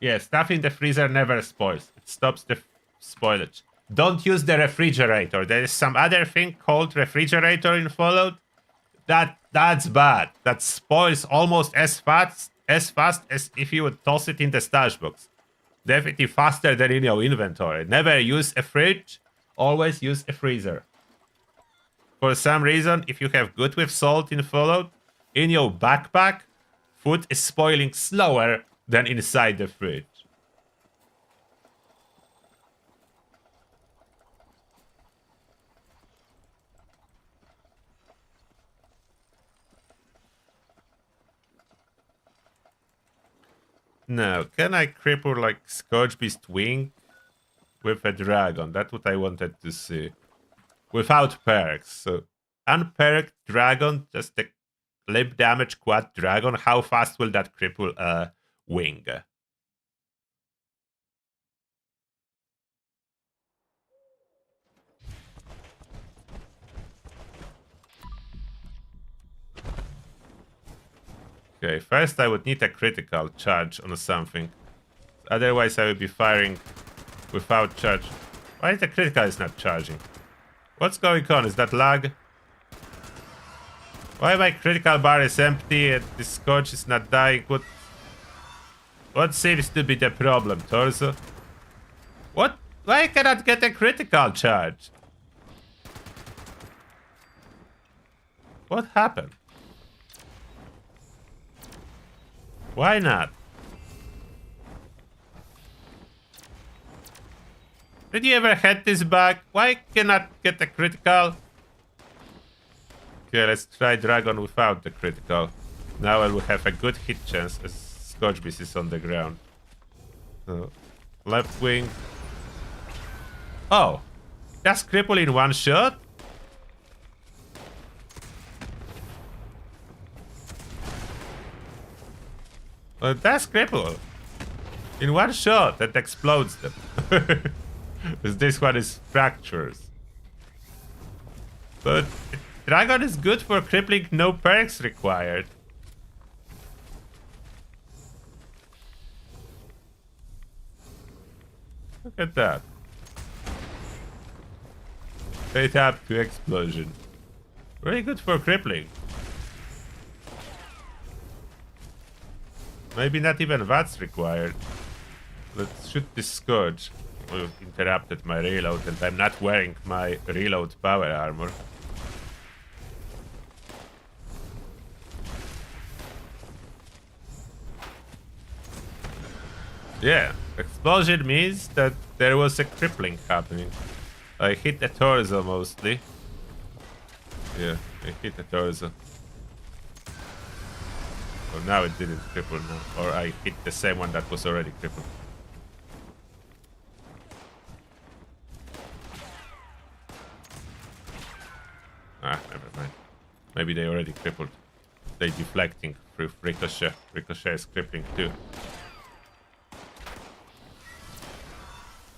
Yeah, stuff in the freezer never spoils. It stops the spoilage. Don't use the refrigerator. There is some other thing called refrigerator in Fallout. That's bad. That spoils almost as fast as if you would toss it in the stash box. Definitely faster than in your inventory. Never use a fridge. Always use a freezer. For some reason, if you have good with salt in Fallout, in your backpack, food is spoiling slower than inside the fridge. Now, can I cripple like Scourgebeast Wing with a dragon? That's what I wanted to see. Without perks. So, unperked dragon, just a lip damage quad dragon. How fast will that cripple a wing? Okay, first I would need a critical charge on something. Otherwise I would be firing without charge. Why the critical is not charging? What's going on? Is that lag? Why my critical bar is empty and the Scourge is not dying? What seems to be the problem, Torso? What? Why I cannot get a critical charge? What happened? Why not? Did you ever had this bug? Why cannot get a critical? Okay, let's try Dragon without the critical. Now I will have a good hit chance as Scorch Beast is on the ground. So, left wing. Oh, that's cripple in one shot? Well, that's cripple. In one shot, that explodes them. Because this one is fractures. But Dragon is good for crippling, no perks required. Look at that. Straight up to explosion. Very good for crippling. Maybe not even that's required. Let's shoot this Scourge. Oh, interrupted my reload, and I'm not wearing my reload power armor. Yeah, explosion means that there was a crippling happening. I hit the torso mostly. Yeah, I hit the torso. Oh, now it didn't cripple now. Or I hit the same one that was already crippled. Ah, never mind. Maybe they already crippled. They deflecting through Ricochet. Ricochet is crippling too.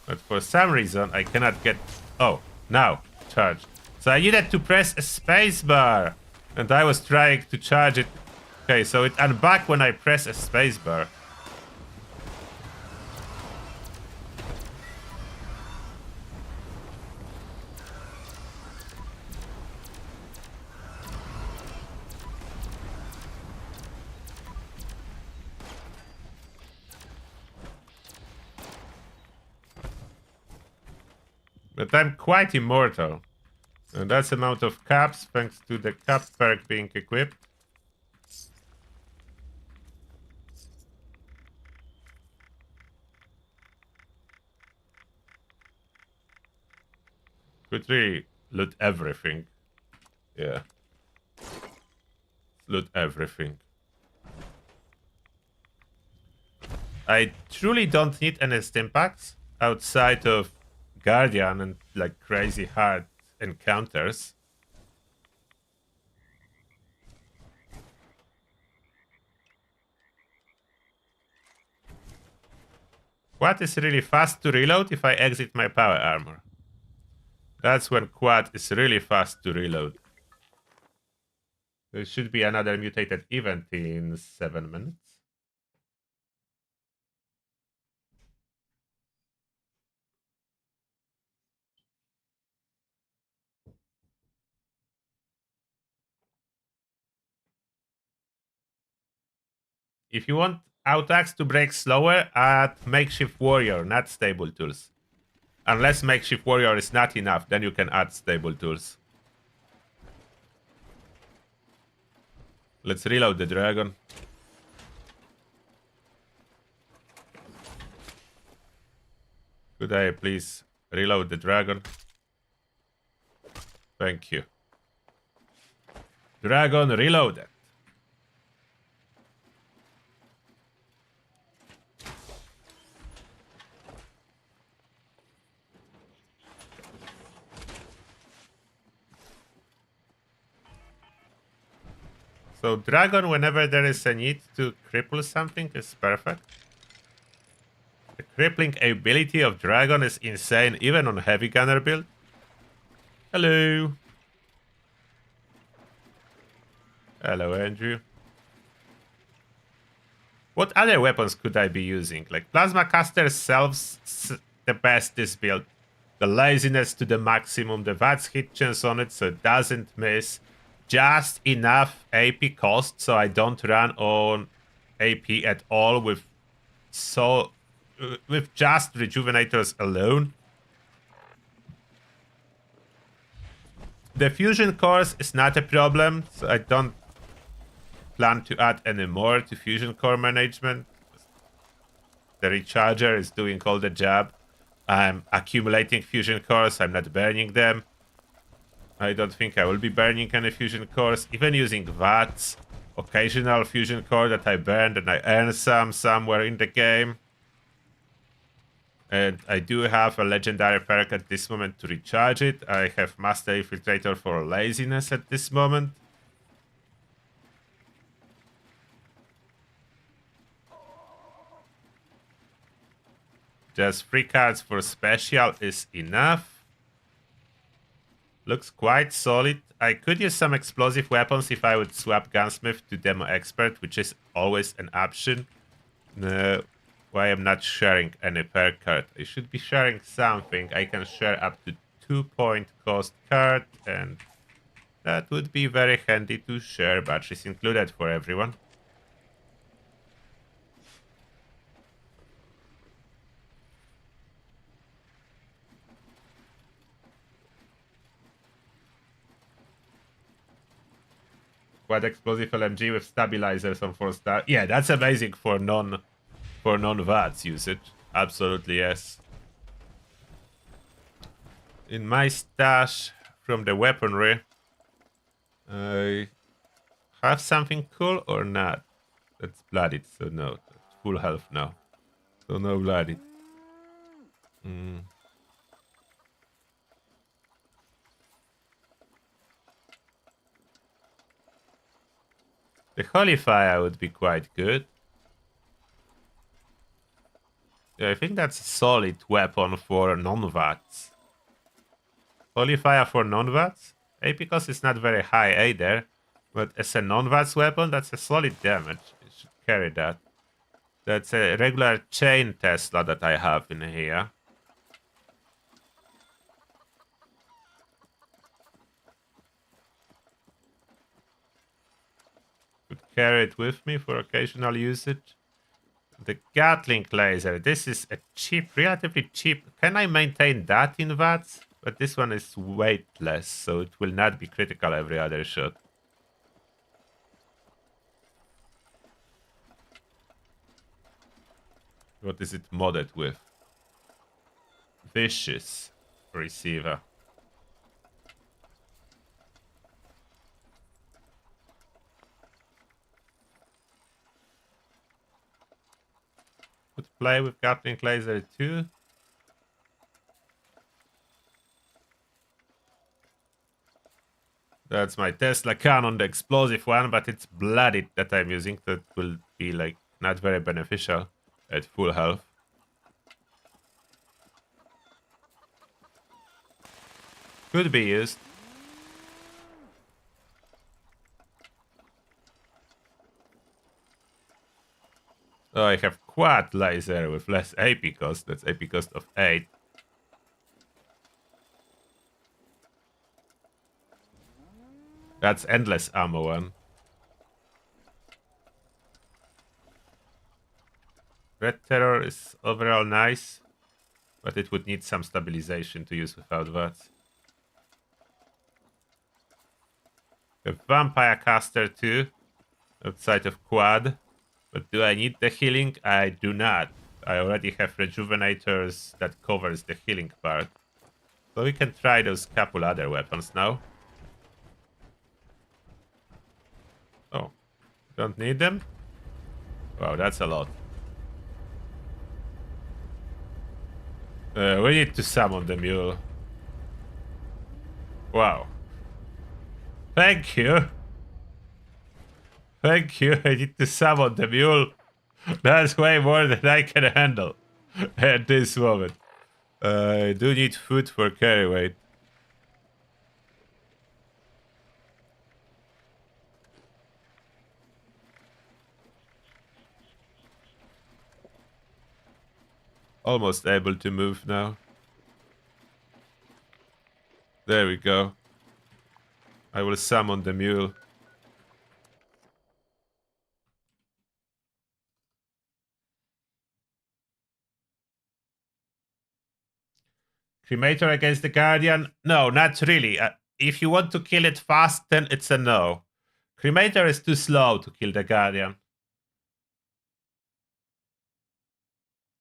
But for some reason I cannot get... Oh, now. Charge. So I needed to press a spacebar. And I was trying to charge it. Okay, so it unback when I press a spacebar. But I'm quite immortal. And that's amount of caps thanks to the cap perk being equipped. Could really loot everything. Yeah. Loot everything. I truly don't need any stimpaks outside of Guardian and like crazy hard encounters. Quad is really fast to reload if I exit my power armor. That's when Quad is really fast to reload. There should be another mutated event in 7 minutes. If you want Autax to break slower, add Makeshift Warrior, not Stable Tools. Unless Makeshift Warrior is not enough, then you can add Stable Tools. Let's reload the dragon. Could I please reload the dragon? Thank you. Dragon reloaded. So dragon, whenever there is a need to cripple something, is perfect. The crippling ability of dragon is insane, even on heavy gunner build. Hello. Hello, Andrew. What other weapons could I be using? Like Plasma Caster sells the best this build. The laziness to the maximum, the VATS hit chance on it so it doesn't miss. Just enough AP cost so I don't run on AP at all with just rejuvenators alone. The fusion cores is not a problem, so I don't plan to add any more to fusion core management. The recharger is doing all the job. I'm accumulating fusion cores, I'm not burning them. I don't think I will be burning any fusion cores, even using VATs. Occasional fusion core that I burned and I earn some somewhere in the game. And I do have a legendary perk at this moment to recharge it. I have Master Infiltrator for laziness at this moment. Just 3 cards for special is enough. Looks quite solid. I could use some explosive weapons if I would swap Gunsmith to Demo Expert, which is always an option. Why I'm not sharing any perk card? I should be sharing something. I can share up to 2-point cost card, and that would be very handy to share. Batteries included for everyone. Quad explosive LMG with stabilizers on 4-star. Yeah, that's amazing for non-VATS usage. Absolutely, yes. In my stash from the weaponry, I have something cool or not? That's blooded, so no. That's full health now. So no blooded. The Holy Fire would be quite good. Yeah, I think that's a solid weapon for non-VATs. Holy Fire for non-VATs? Because it's not very high either. But as a non-VATs weapon, that's a solid damage. It should carry that. That's a regular chain Tesla that I have in here. Could carry it with me for occasional usage. The Gatling laser. This is a cheap, relatively cheap. Can I maintain that in VATS? But this one is weightless, so it will not be critical every other shot. What is it modded with? Vicious receiver. Could play with Gatling laser too. That's my Tesla cannon, the explosive one, but it's blooded that I'm using. That will be like not very beneficial at full health. Could be used. Oh, I have quad laser with less AP cost. That's AP cost of 8. That's endless ammo one. Red Terror is overall nice, but it would need some stabilization to use without VATS. A Vampire Caster too, outside of quad. But do I need the healing? I do not. I already have Rejuvenators that covers the healing part. So we can try those couple other weapons now. Oh, don't need them? Wow, that's a lot. We need to summon the mule. Wow. Thank you. Thank you. I need to summon the mule. That's way more than I can handle at this moment. I do need food for carry weight. Almost able to move now. There we go. I will summon the mule. Cremator against the Guardian? No, not really. If you want to kill it fast, then it's a no. Cremator is too slow to kill the Guardian.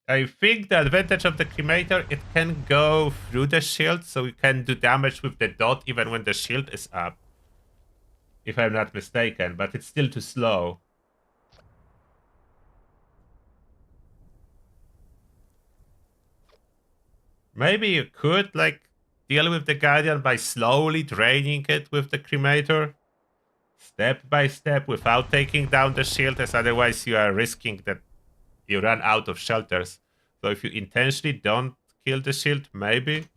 I think the advantage of the cremator, it can go through the shield, so you can do damage with the dot even when the shield is up. If I'm not mistaken, but it's still too slow. Maybe you could, like, deal with the Guardian by slowly draining it with the cremator. Step by step without taking down the shield, as otherwise you are risking that you run out of shelters. So if you intentionally don't kill the shield, maybe.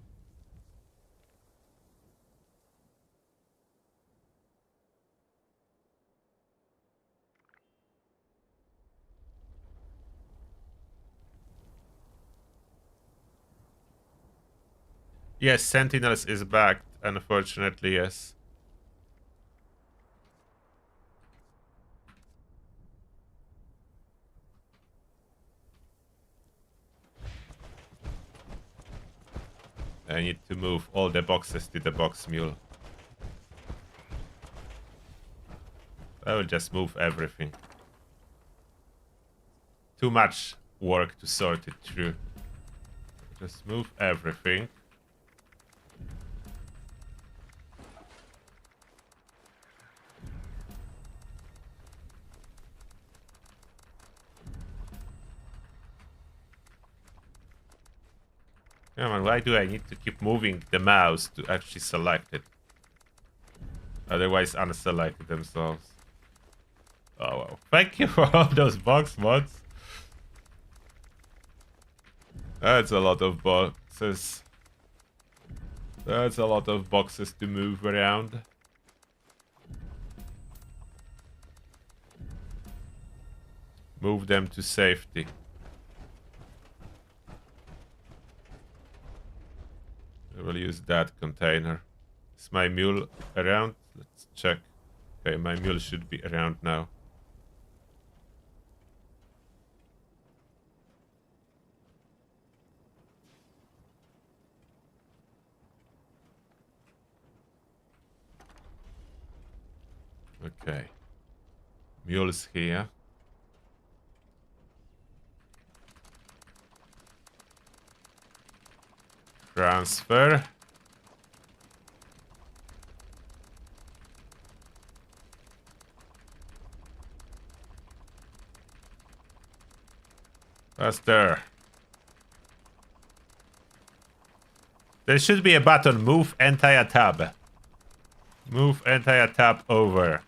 Yes, Sentinels is back, unfortunately, yes. I need to move all the boxes to the box mule. I will just move everything. Too much work to sort it through. Just move everything. Come on, why do I need to keep moving the mouse to actually select it? Otherwise unselect themselves. Oh wow. Thank you for all those box mods. That's a lot of boxes. That's a lot of boxes to move around. Move them to safety. I will use that container. Is my mule around? Let's check. Okay, my mule should be around now. Okay. Mule's here. Transfer. Faster. There should be a button. Move entire tab. Move entire tab over.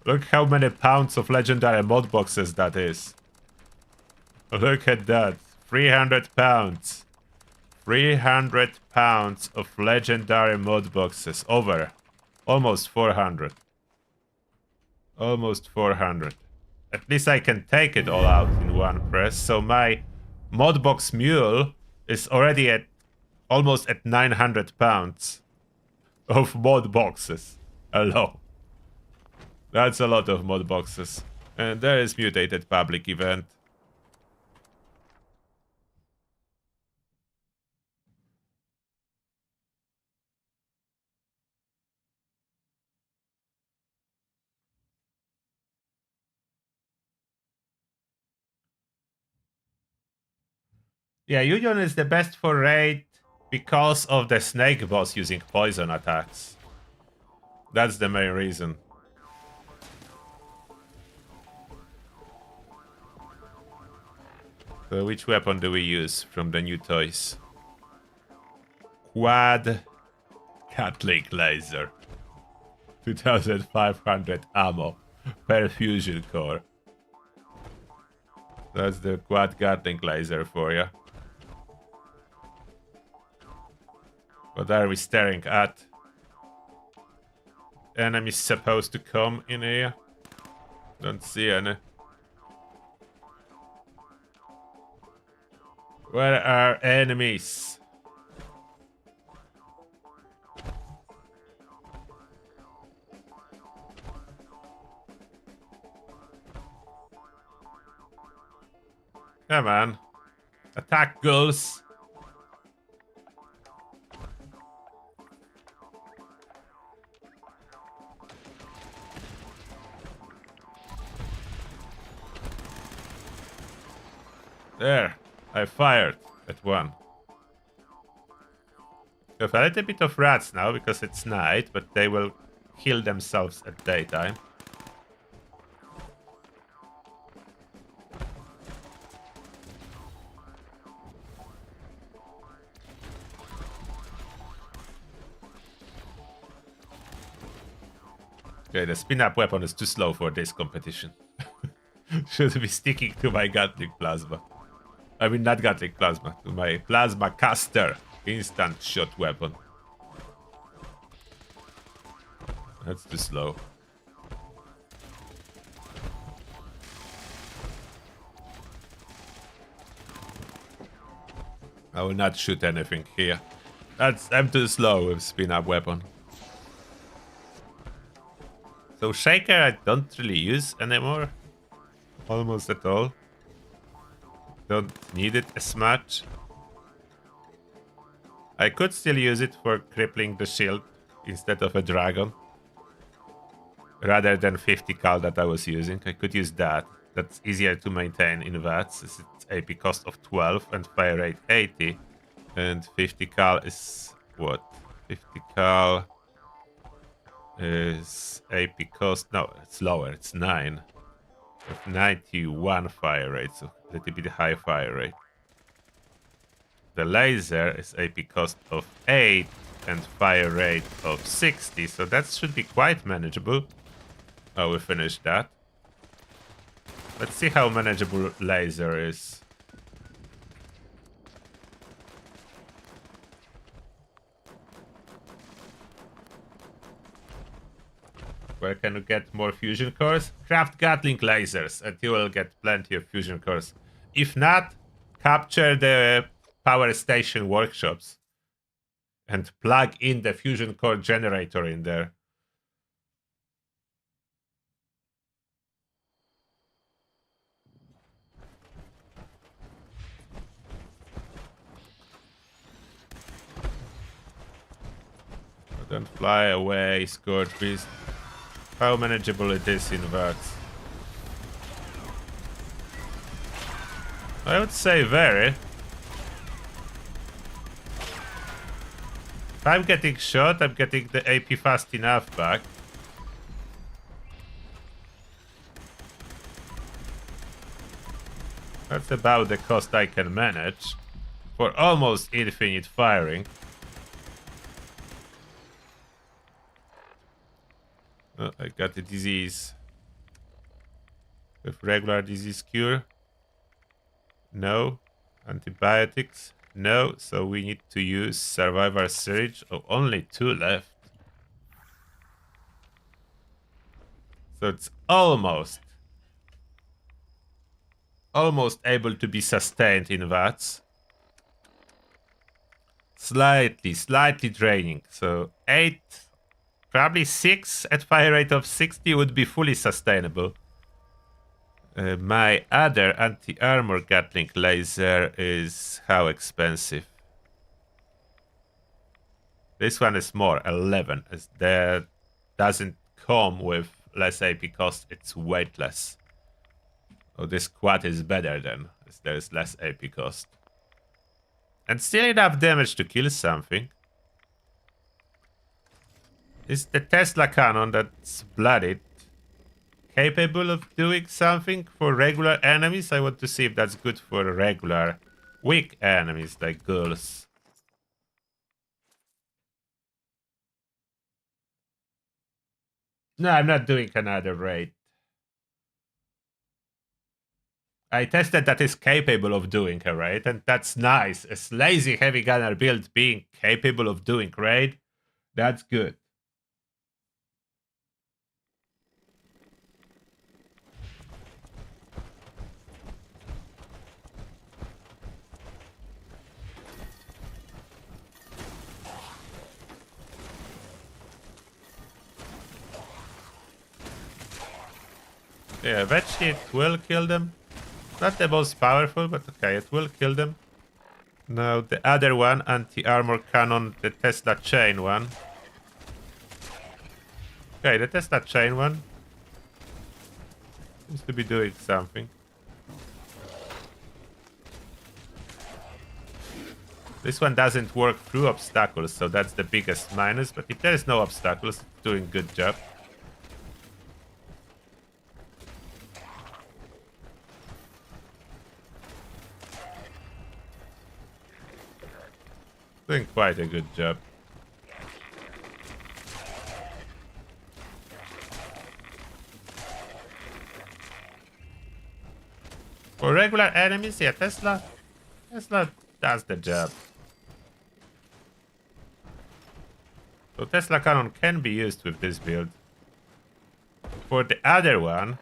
Look how many pounds of legendary mod boxes that is. Look at that. 300 pounds. 300 pounds of legendary mod boxes. Over. Almost 400. Almost 400. At least I can take it all out in one press. So my modbox mule is already at almost at 900 pounds of mod boxes alone. That's a lot of mod boxes. And there is mutated public event. Yeah, Union is the best for raid because of the snake boss using poison attacks. That's the main reason. So which weapon do we use from the new toys? Quad Catlink laser. 2500 ammo per fusion core. That's the quad Gatling laser for you. What are we staring at? Enemies supposed to come in here? Don't see any. Where are enemies? Come on. Attack ghouls. There, I fired at one. We have a little bit of rats now because it's night, but they will kill themselves at daytime. Okay, the spin-up weapon is too slow for this competition. Should be sticking to my Gatling plasma. I mean, not Gatling plasma, to my plasma caster instant shot weapon. That's too slow. I will not shoot anything here. I'm too slow with spin-up weapon. So Shaker I don't really use anymore. Almost at all. Don't need it as much. I could still use it for crippling the shield instead of a dragon. Rather than 50 cal that I was using. I could use that. That's easier to maintain in VATS. It's AP cost of 12 and fire rate 80. And 50 cal is what? 50 cal is AP cost. No, it's lower. It's 9. With 91 fire rate, so a little bit high fire rate. The laser is AP cost of 8 and fire rate of 60, so that should be quite manageable. Oh, we finished that. Let's see how manageable laser is. Where can you get more fusion cores? Craft Gatling lasers and you will get plenty of fusion cores. If not, capture the power station workshops and plug in the fusion core generator in there. Don't fly away, Scourge Beast. How manageable it is in VATS? I would say very. If I'm getting shot, I'm getting the AP fast enough back. That's about the cost I can manage for almost infinite firing. Oh, I got the disease. With regular disease cure? No. Antibiotics? No. So we need to use survivor syringe. Oh, only 2 left. So it's almost able to be sustained in VATS. Slightly draining. So 8, probably 6 at fire rate of 60 would be fully sustainable. My other anti-armor Gatling laser is how expensive? This one is more, 11. As that doesn't come with less AP cost, it's weightless. Oh, this quad is better then, as there is less AP cost. And still enough damage to kill something. Is the Tesla cannon that's blooded capable of doing something for regular enemies? I want to see if that's good for regular weak enemies like ghouls. No, I'm not doing another raid. I tested that is capable of doing a raid, and that's nice. A lazy heavy gunner build being capable of doing raid, that's good. Yeah, eventually it will kill them. Not the most powerful, but okay, it will kill them. Now the other one, anti-armor cannon, the Tesla chain one. Okay, the Tesla chain one seems to be doing something. This one doesn't work through obstacles, so that's the biggest minus. But if there's no obstacles, it's doing good job. Doing quite a good job. For regular enemies, yeah, Tesla does the job. So Tesla Cannon can be used with this build. For the other one,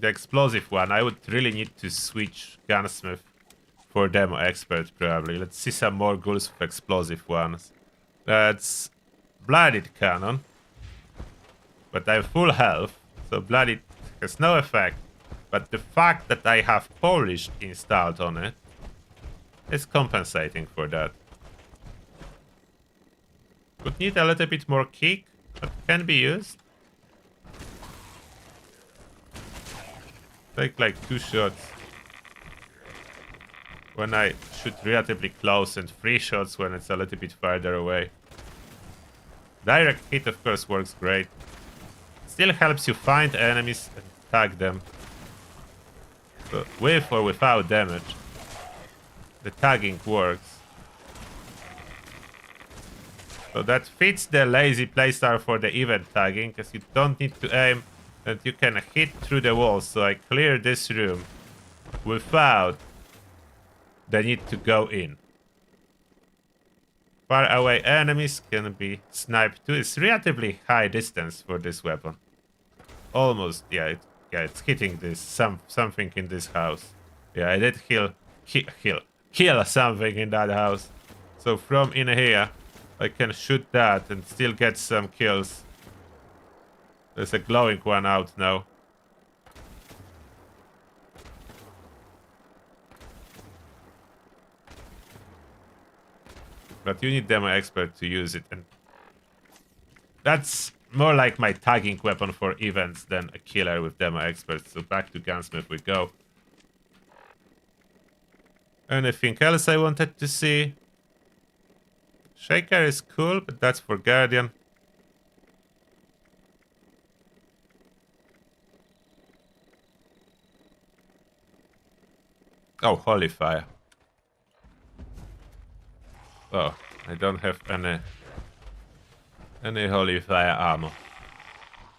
the explosive one, I would really need to switch Gunsmith for Demo Expert probably. Let's see some more ghouls with explosive ones. That's Blooded Cannon. But I have full health, so Blooded has no effect. But the fact that I have Polished installed on it is compensating for that. Would need a little bit more kick, but can be used. Take like 2 shots when I shoot relatively close and 3 shots when it's a little bit farther away. Direct hit of course works great. Still helps you find enemies and tag them. So with or without damage, the tagging works. So that fits the lazy playstyle for the event tagging, because you don't need to aim and you can hit through the walls. So I clear this room without the need to go in. Far away enemies can be sniped too. It's relatively high distance for this weapon. Almost, yeah, it's hitting this something in this house. Yeah, I did kill something in that house. So from in here, I can shoot that and still get some kills. There's a glowing one out now. But you need Demo Expert to use it, and that's more like my tagging weapon for events than a killer with Demo Expert. So back to Gunsmith we go. Anything else I wanted to see? Shaker is cool, but that's for Guardian. Oh, Holy Fire. Oh, I don't have any Holy Fire ammo.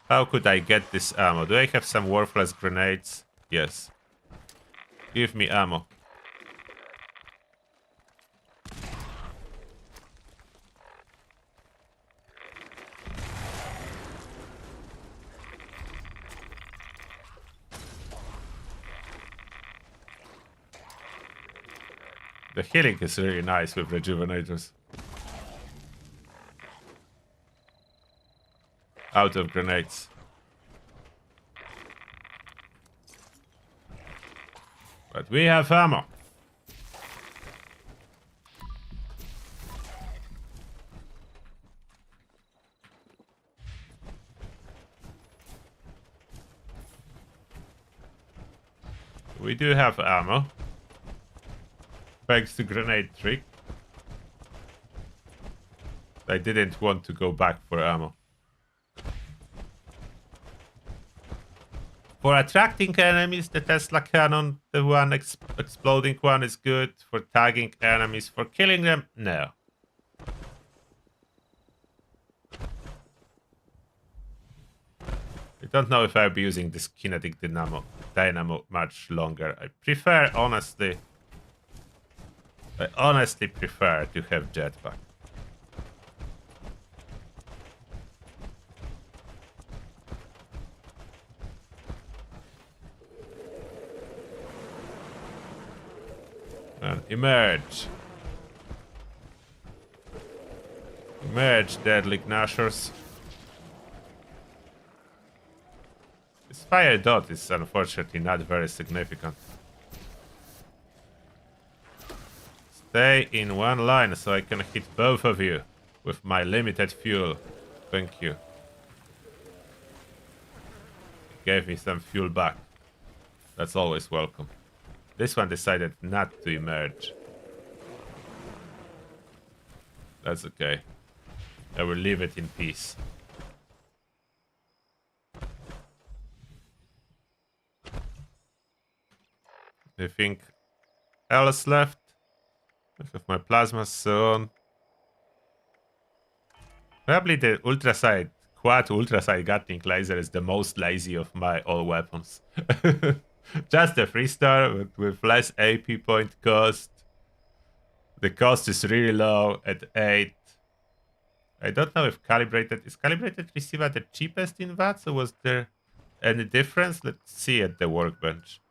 How could I get this ammo? Do I have some worthless grenades? Yes. Give me ammo. The healing is really nice with rejuvenators. Out of grenades. But we have ammo. We do have ammo. Begs the grenade trick. I didn't want to go back for ammo. For attracting enemies, the Tesla Cannon, the one exploding one, is good. For tagging enemies, for killing them, no. I don't know if I'll be using this kinetic dynamo much longer. I honestly prefer to have jetpack. And emerge. Emerge, deadly gnashers. This fire dot is unfortunately not very significant. Stay in one line so I can hit both of you with my limited fuel. Thank you. Gave me some fuel back. That's always welcome. This one decided not to emerge. That's okay. I will leave it in peace. Anything else left? I have my plasma zone. Probably the quad ultraside Gatling laser is the most lazy of my all weapons. Just a 3-star, but with less AP point cost. The cost is really low at 8. I don't know if is calibrated receiver the cheapest in VATS, or was there any difference? Let's see at the workbench.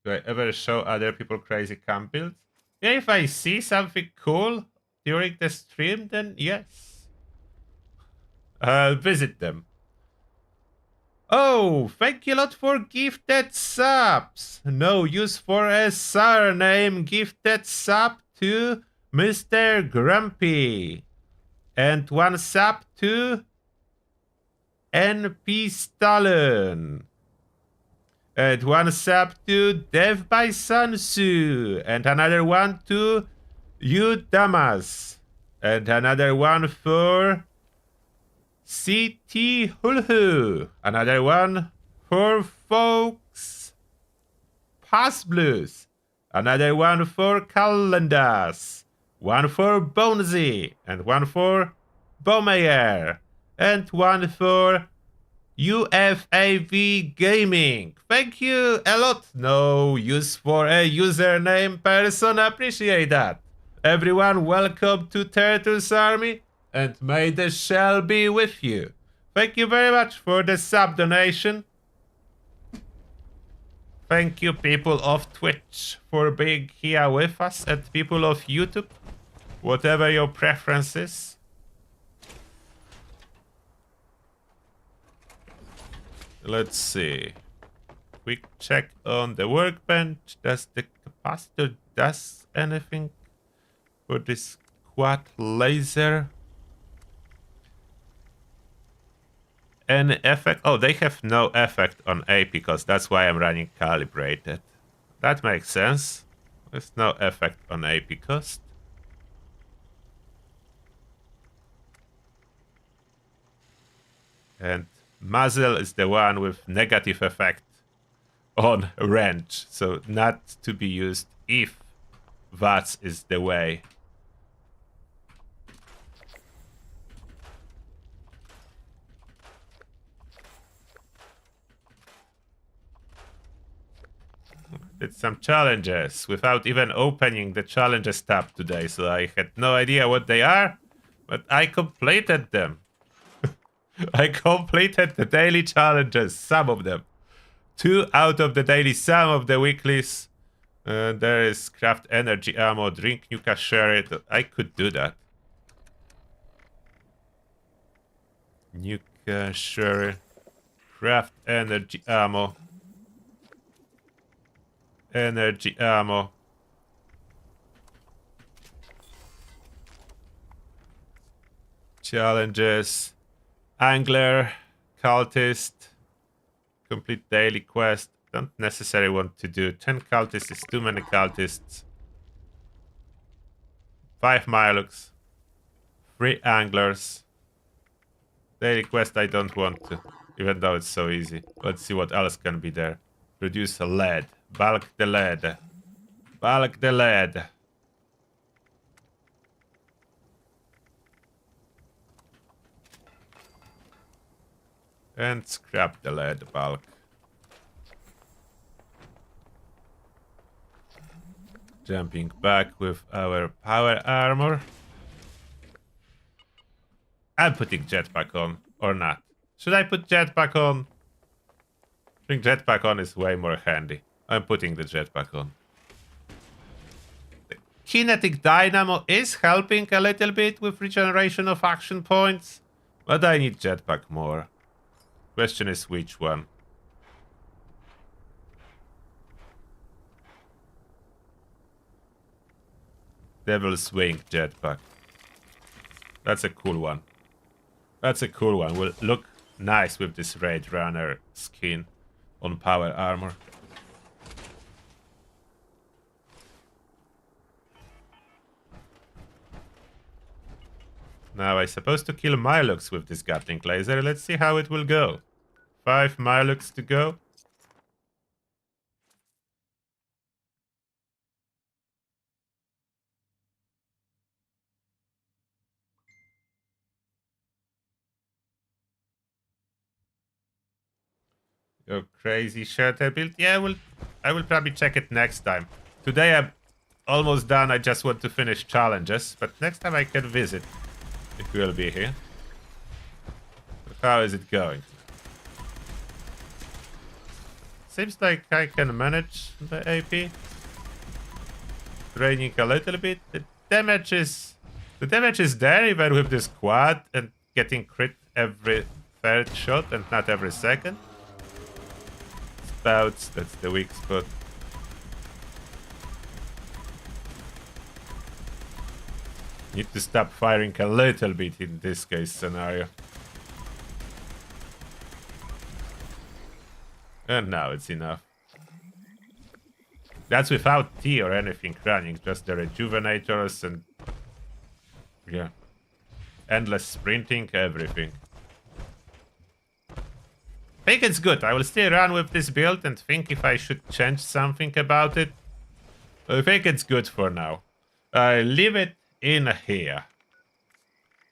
Do I ever show other people crazy camp builds? Yeah, if I see something cool during the stream, then yes. I'll visit them. Oh, thank you a lot for gifted subs. No use for a surname. Gifted sub to Mr. Grumpy. And 1 sub to NP Stalin. And 1 sub to Dev by Sansu. And another one to You Damas. And another one for CT Hulhu. Another one for Folks Pass Blues. Another one for Calendas. One for Bonesy. And one for Bomeyer. And one for UFAV Gaming. Thank you a lot. No use for a username person. Appreciate that. Everyone, welcome to Turtles Army. And may the shell be with you. Thank you very much for the sub donation. Thank you, people of Twitch, for being here with us, and people of YouTube, whatever your preference is. Let's see. Quick check on the workbench. Does the capacitor does anything for this quad laser? Any effect? Oh, they have no effect on AP because that's why I'm running calibrated. That makes sense. There's no effect on AP cost. And muzzle is the one with negative effect on wrench. So not to be used if VATS is the way. Did some challenges without even opening the challenges tab today, so I had no idea what they are, but I completed them. I completed the daily challenges, some of them. 2 out of the daily, some of the weeklies. There is craft energy ammo, drink Nuka, share it. I could do that. Nuka, share it. Craft energy ammo. Energy ammo. Challenges. Angler. Cultist. Complete daily quest. Don't necessarily want to do 10 cultists. Is too many cultists. 5 Milux. 3 anglers. Daily quest I don't want to. Even though it's so easy. Let's see what else can be there. Produce a lead. Bulk the lead. Bulk the lead. And scrap the lead bulk. Jumping back with our power armor. I'm putting jetpack on, or not. Should I put jetpack on? I think jetpack on is way more handy. I'm putting the jetpack on. The kinetic dynamo is helping a little bit with regeneration of action points, but I need jetpack more. Question is which one. Devil's Wing jetpack. That's a cool one. That's a cool one. Will look nice with this Raid Runner skin on power armor. Now I'm supposed to kill Milux with this Gatling laser. Let's see how it will go. 5 Milux to go. Go crazy shelter build. Yeah, I will probably check it next time. Today I'm almost done. I just want to finish challenges, but next time I can visit. It will be here. How is it going? Seems like I can manage the AP. Draining a little bit. The damage is there even with this quad and getting crit every third shot and not every second. Spouts, that's the weak spot. Need to stop firing a little bit in this case scenario. And now it's enough. That's without T or anything running, just the rejuvenators and... yeah. Endless sprinting, everything. I think it's good. I will still run with this build and think if I should change something about it. I think it's good for now. I leave it in here.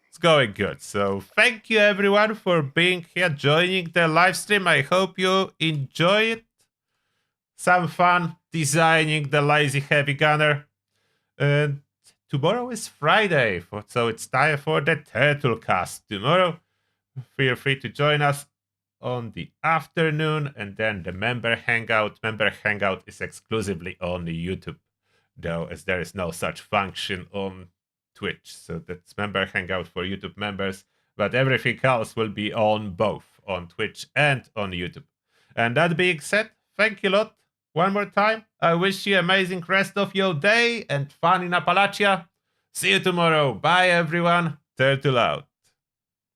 It's going good. So thank you everyone for being here, joining the live stream. I hope you enjoy it. Some fun designing the lazy heavy gunner. And tomorrow is Friday, so it's time for the turtle cast. Tomorrow, feel free to join us on the afternoon, and then the member hangout. Member hangout is exclusively on the YouTube, though, as there is no such function on Twitch. So that's member hangout for YouTube members, but everything else will be on both on Twitch and on YouTube. And that being said, thank you a lot. One more time, I wish you amazing rest of your day and fun in Appalachia. See you tomorrow. Bye everyone. Turtle out.